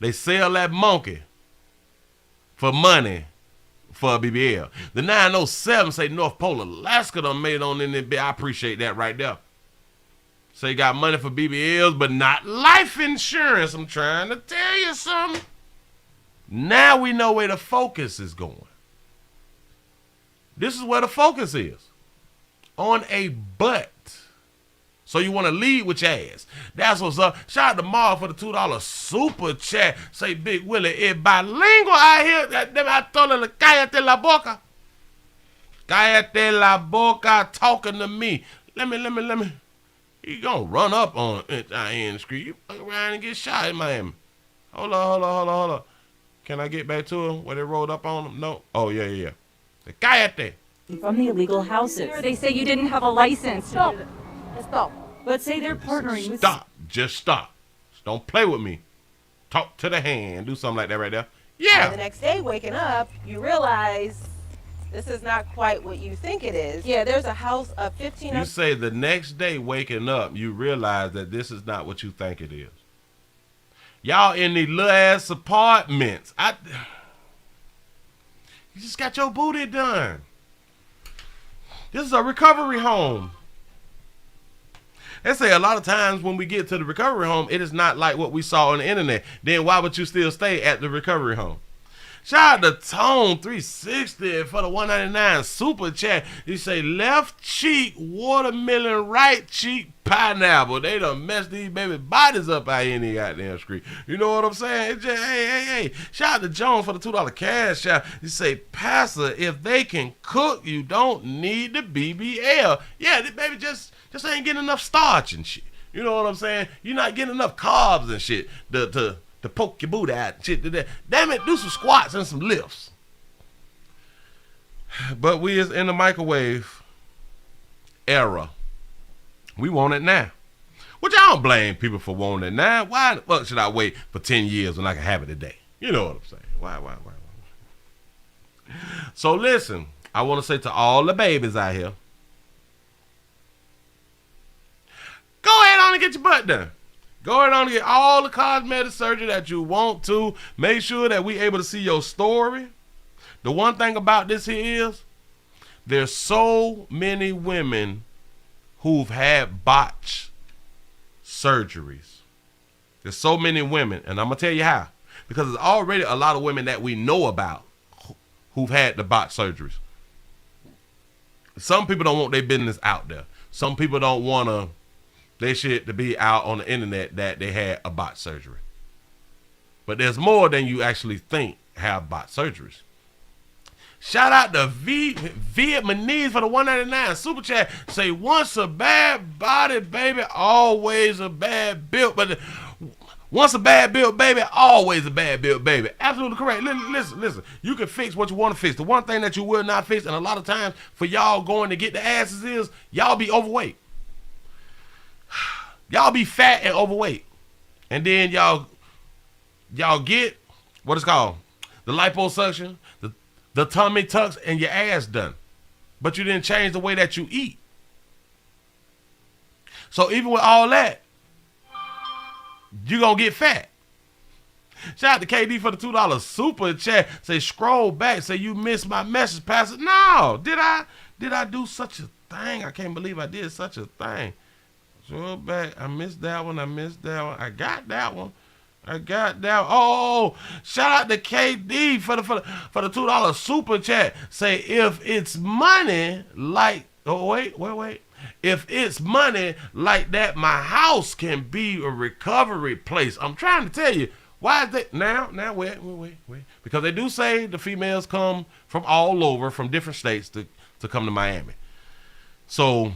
[SPEAKER 1] they sell that monkey for money for a BBL. The 907 say North Pole, Alaska done made on in there. I appreciate that right there. So you got money for BBLs, but not life insurance. I'm trying to tell you something. Now we know where the focus is going. This is where the focus is. On a butt So you want to lead with your ass. That's what's up. Shout out to Mark for the $2 super chat. Say Big Willie is bilingual out here. I told her, cállate la boca. Cállate la boca talking to me. Let me. You gonna run up on it in the street. You fuck around and get shot in Miami. Hold on. Can I get back to him where they rolled up on him? No. Oh, yeah. Cállate.
[SPEAKER 7] From the illegal houses.
[SPEAKER 9] They say you didn't have a license.
[SPEAKER 6] Stop.
[SPEAKER 7] But say they're partnering with...
[SPEAKER 1] Stop. Just stop. Don't play with me. Talk to the hand. Do something like that right there. Yeah.
[SPEAKER 6] And the next day, waking up, you realize this is not quite what you think it is. Yeah, there's a house of 15...
[SPEAKER 1] You say the next day waking up, you realize that this is not what you think it is. Y'all in these little ass apartments. You just got your booty done. This is a recovery home. They say a lot of times when we get to the recovery home, it is not like what we saw on the internet. Then why would you still stay at the recovery home? Shout out to Tone 360 for the $1.99 super chat. You say left cheek watermelon, right cheek pineapple. They done messed these baby bodies up out here in the goddamn street. You know what I'm saying? It's just, hey. Shout out to Jones for the $2 cash out. You say, Pastor, if they can cook, you don't need the BBL. Yeah, this baby just ain't getting enough starch and shit. You know what I'm saying? You're not getting enough carbs and shit to poke your booty out and shit. Damn it, do some squats and some lifts. But we is in the microwave era. We want it now. Which I don't blame people for wanting it now. Why the fuck should I wait for 10 years when I can have it today? You know what I'm saying? Why? So listen, I want to say to all the babies out here, go ahead on and get your butt done. Go ahead on and get all the cosmetic surgery that you want to. Make sure that we able to see your story. The one thing about this here is there's so many women who've had botched surgeries. There's so many women, and I'm going to tell you how. Because there's already a lot of women that we know about who've had the botched surgeries. Some people don't want their business out there. Some people don't want their shit to be out on the internet that they had a botched surgery. But there's more than you actually think have botched surgeries. Shout out to Vietnamese for the $1.99 super chat. Say once a bad body, baby, always a bad built. But once a bad built baby, always a bad built baby. Absolutely correct. Listen. You can fix what you want to fix. The one thing that you will not fix, and a lot of times for y'all going to get the asses is y'all be overweight. Y'all be fat and overweight. And then y'all get what it's called, the liposuction, the tummy tucks, and your ass done. But you didn't change the way that you eat. So even with all that, you're going to get fat. Shout out to KD for the $2 super chat. Say scroll back. Say you missed my message, Pastor. No. Did I do such a thing? I can't believe I did such a thing. Scroll back. I missed that one. I got that one. Oh, shout out to KD for the $2 super chat. Say if it's money like if it's money like that, my house can be a recovery place. I'm trying to tell you why is that now wait. Because they do say the females come from all over, from different states to come to Miami. So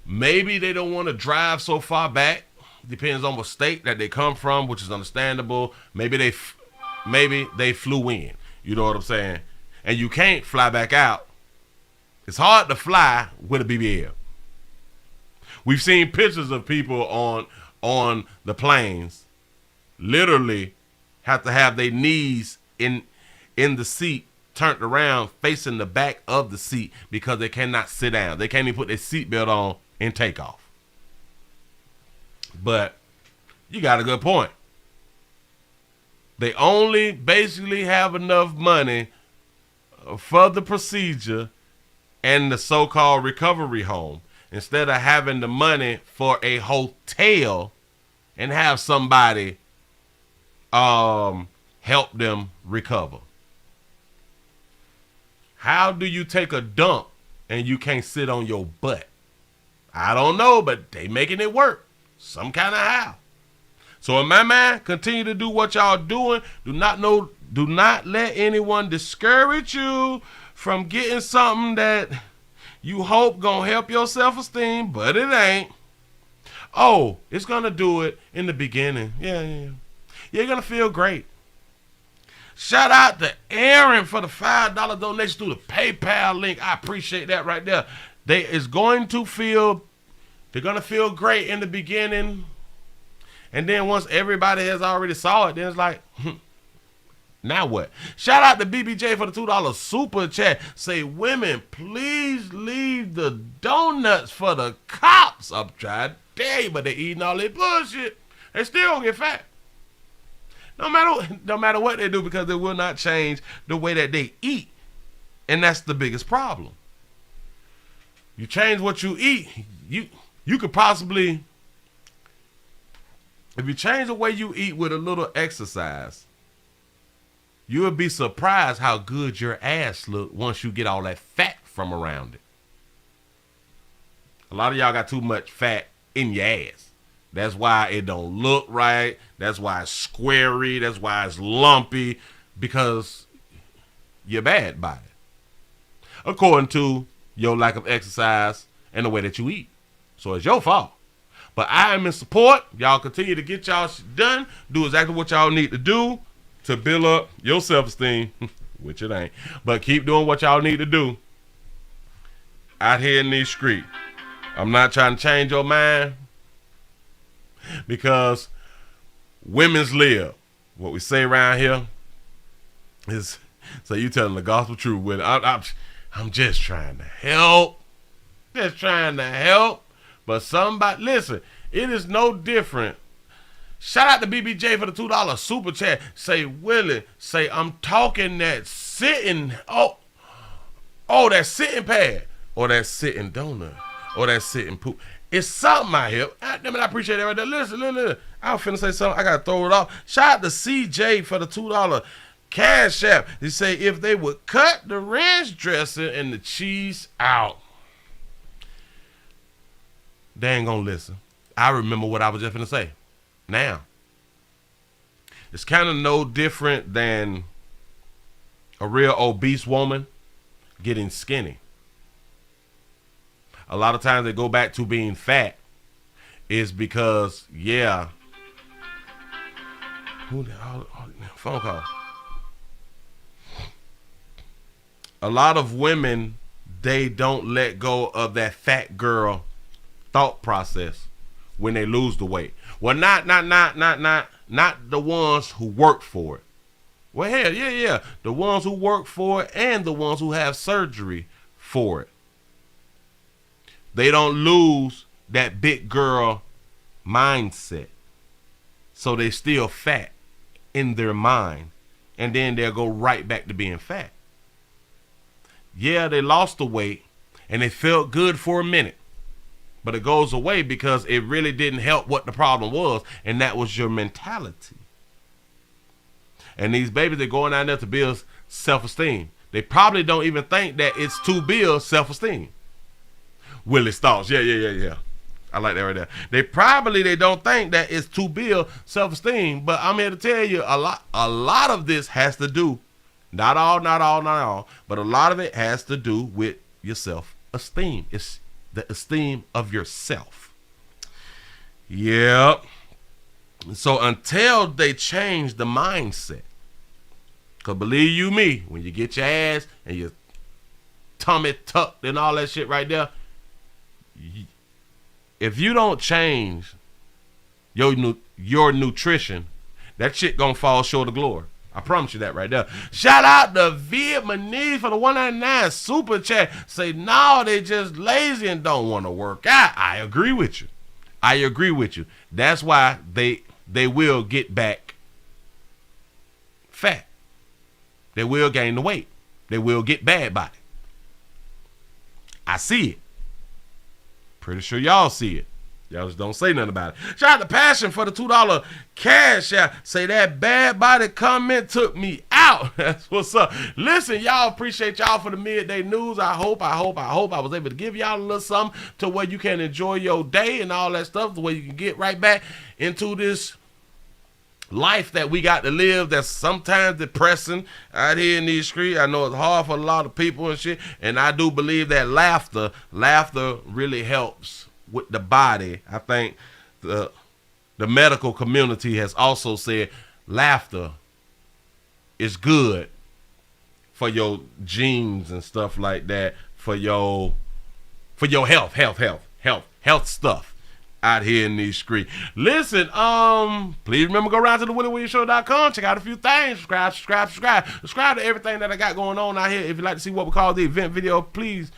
[SPEAKER 1] maybe they don't want to drive so far back. Depends on what state that they come from, which is understandable. Maybe they flew in. You know what I'm saying? And you can't fly back out. It's hard to fly with a BBL. We've seen pictures of people on the planes literally have to have their knees in the seat turned around facing the back of the seat because they cannot sit down. They can't even put their seatbelt on and take off. But you got a good point. They only basically have enough money for the procedure and the so-called recovery home instead of having the money for a hotel and have somebody help them recover. How do you take a dump and you can't sit on your butt? I don't know, but they making it work some kind of how. So in my mind, continue to do what y'all doing. Do not let anyone discourage you from getting something that you hope gonna help your self-esteem, but it ain't. Oh, it's gonna do it in the beginning. Yeah. You're gonna feel great. Shout out to Aaron for the $5 donation through the PayPal link. I appreciate that right there. They're gonna feel great in the beginning. And then once everybody has already saw it, then it's like, now what? Shout out to BBJ for the $2 super chat. Say, women, please leave the donuts for the cops. I'm trying to tell you, but they eating all that bullshit. They still gonna get fat. No matter what they do, because it will not change the way that they eat. And that's the biggest problem. You change what you eat, you could possibly, if you change the way you eat with a little exercise, you would be surprised how good your ass look once you get all that fat from around it. A lot of y'all got too much fat in your ass. That's why it don't look right. That's why it's squarey. That's why it's lumpy, because you're bad by it, according to your lack of exercise and the way that you eat. So it's your fault. But I am in support. Y'all continue to get y'all shit done. Do exactly what y'all need to do to build up your self-esteem, which it ain't. But keep doing what y'all need to do out here in these streets. I'm not trying to change your mind, because women's live. What we say around here is, so you telling the gospel truth with it. I'm just trying to help. Just trying to help. But somebody, listen, it is no different. Shout out to BBJ for the $2 super chat. Say, Willie, say, I'm talking that sitting, that sitting pad, or that sitting donut, or that sitting poop. It's something out here. I appreciate that right there. Listen. I was finna say something. I got to throw it off. Shout out to CJ for the $2 cash app. He say, if they would cut the ranch dressing and the cheese out, they ain't gonna listen. I remember what I was just finna say. Now, it's kind of no different than a real obese woman getting skinny. A lot of times they go back to being fat is because, phone call. A lot of women, they don't let go of that fat girl thought process when they lose the weight. Well, not the ones who work for it. Well, hell, yeah. The ones who work for it and the ones who have surgery for it. They don't lose that big girl mindset. So they still fat in their mind. And then they'll go right back to being fat. Yeah, they lost the weight and they felt good for a minute. But it goes away because it really didn't help what the problem was. And that was your mentality. And these babies, they're going out there to build self-esteem. They probably don't even think that it's to build self-esteem. Willie's thoughts. Yeah. I like that right there. They don't think that it's to build self-esteem. But I'm here to tell you, a lot of this has to do, not all, but a lot of it has to do with your self-esteem. It's the esteem of yourself. Yep. So until they change the mindset, because believe you me, when you get your ass and your tummy tucked and all that shit right there, if you don't change your nutrition, that shit gonna fall short of glory. I promise you that right there. Shout out to Vietnamese for the $1.99 super chat. Say, no, they just lazy and don't want to work out. I agree with you. That's why they will get back fat. They will gain the weight. They will get bad body. I see it. Pretty sure y'all see it. Y'all just don't say nothing about it. Shout out to Passion for the $2 cash out. Say that bad body comment took me out. out. That's what's up. Listen, y'all, appreciate y'all for the midday news. I hope I was able to give y'all a little something to where you can enjoy your day and all that stuff, the way you can get right back into this life that we got to live that's sometimes depressing out here in these streets. I know it's hard for a lot of people and shit, and I do believe that laughter really helps with the body. I think the medical community has also said laughter is good for your genes and stuff like that, for your health stuff out here in these streets. Listen, please remember, go around to the WillieWilliamsShow.com. Check out a few things. Subscribe to everything that I got going on out here. If you'd like to see what we call the event video, please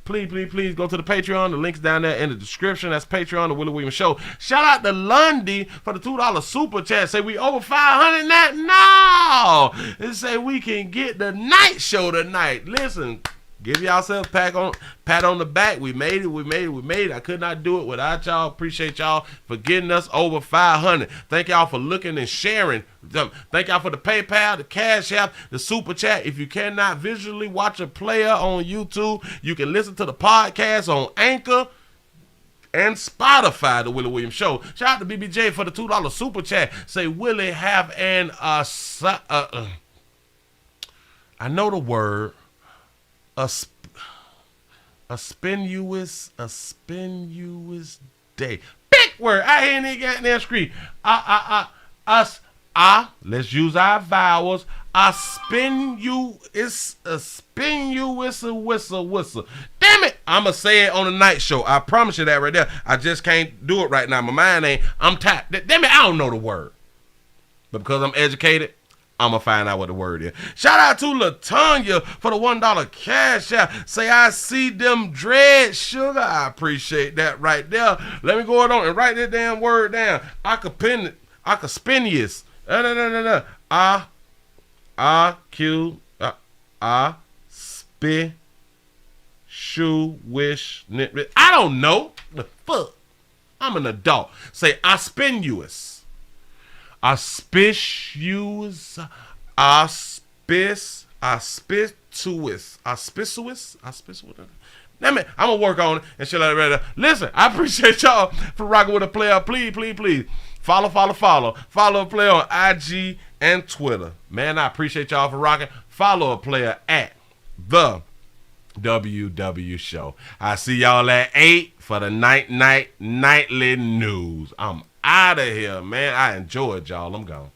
[SPEAKER 1] go to the Patreon. The link's down there in the description. That's Patreon, the Willie Williams Show. Shout out to Lundy for the $2 super chat. Say we over 500 now. No! It say we can get the night show tonight. Listen, give yourself a pat on the back. We made it. I could not do it without y'all. Appreciate y'all for getting us over 500. Thank y'all for looking and sharing. Thank y'all for the PayPal, the Cash App, the Super Chat. If you cannot visually watch a player on YouTube, you can listen to the podcast on Anchor and Spotify, the Willie Williams Show. Shout out to BBJ for the $2 Super Chat. Say, Willie have an I know the word. A spinuous day. Big word. I ain't even got that screen. Let's use our vowels. A whistle. Damn it. I'ma say it on the night show. I promise you that right there. I just can't do it right now. My mind ain't. I'm tired. Damn it. I don't know the word. But because I'm educated, I'm going to find out what the word is. Shout out to LaTanya for the $1 Cash App. Say, I see them dread sugar. I appreciate that right there. Let me go on and write that damn word down. Acospinius. I don't know. The fuck? I'm an adult. Say, auspicious. Auspicious. Damn it, I'm gonna work on it and shit like that. Listen, I appreciate y'all for rocking with a player. Please. Follow a player on IG and Twitter. Man, I appreciate y'all for rocking. Follow a player at the WW Show. I see y'all at 8 for the nightly news. I'm out of here, man. I enjoyed y'all. I'm gone.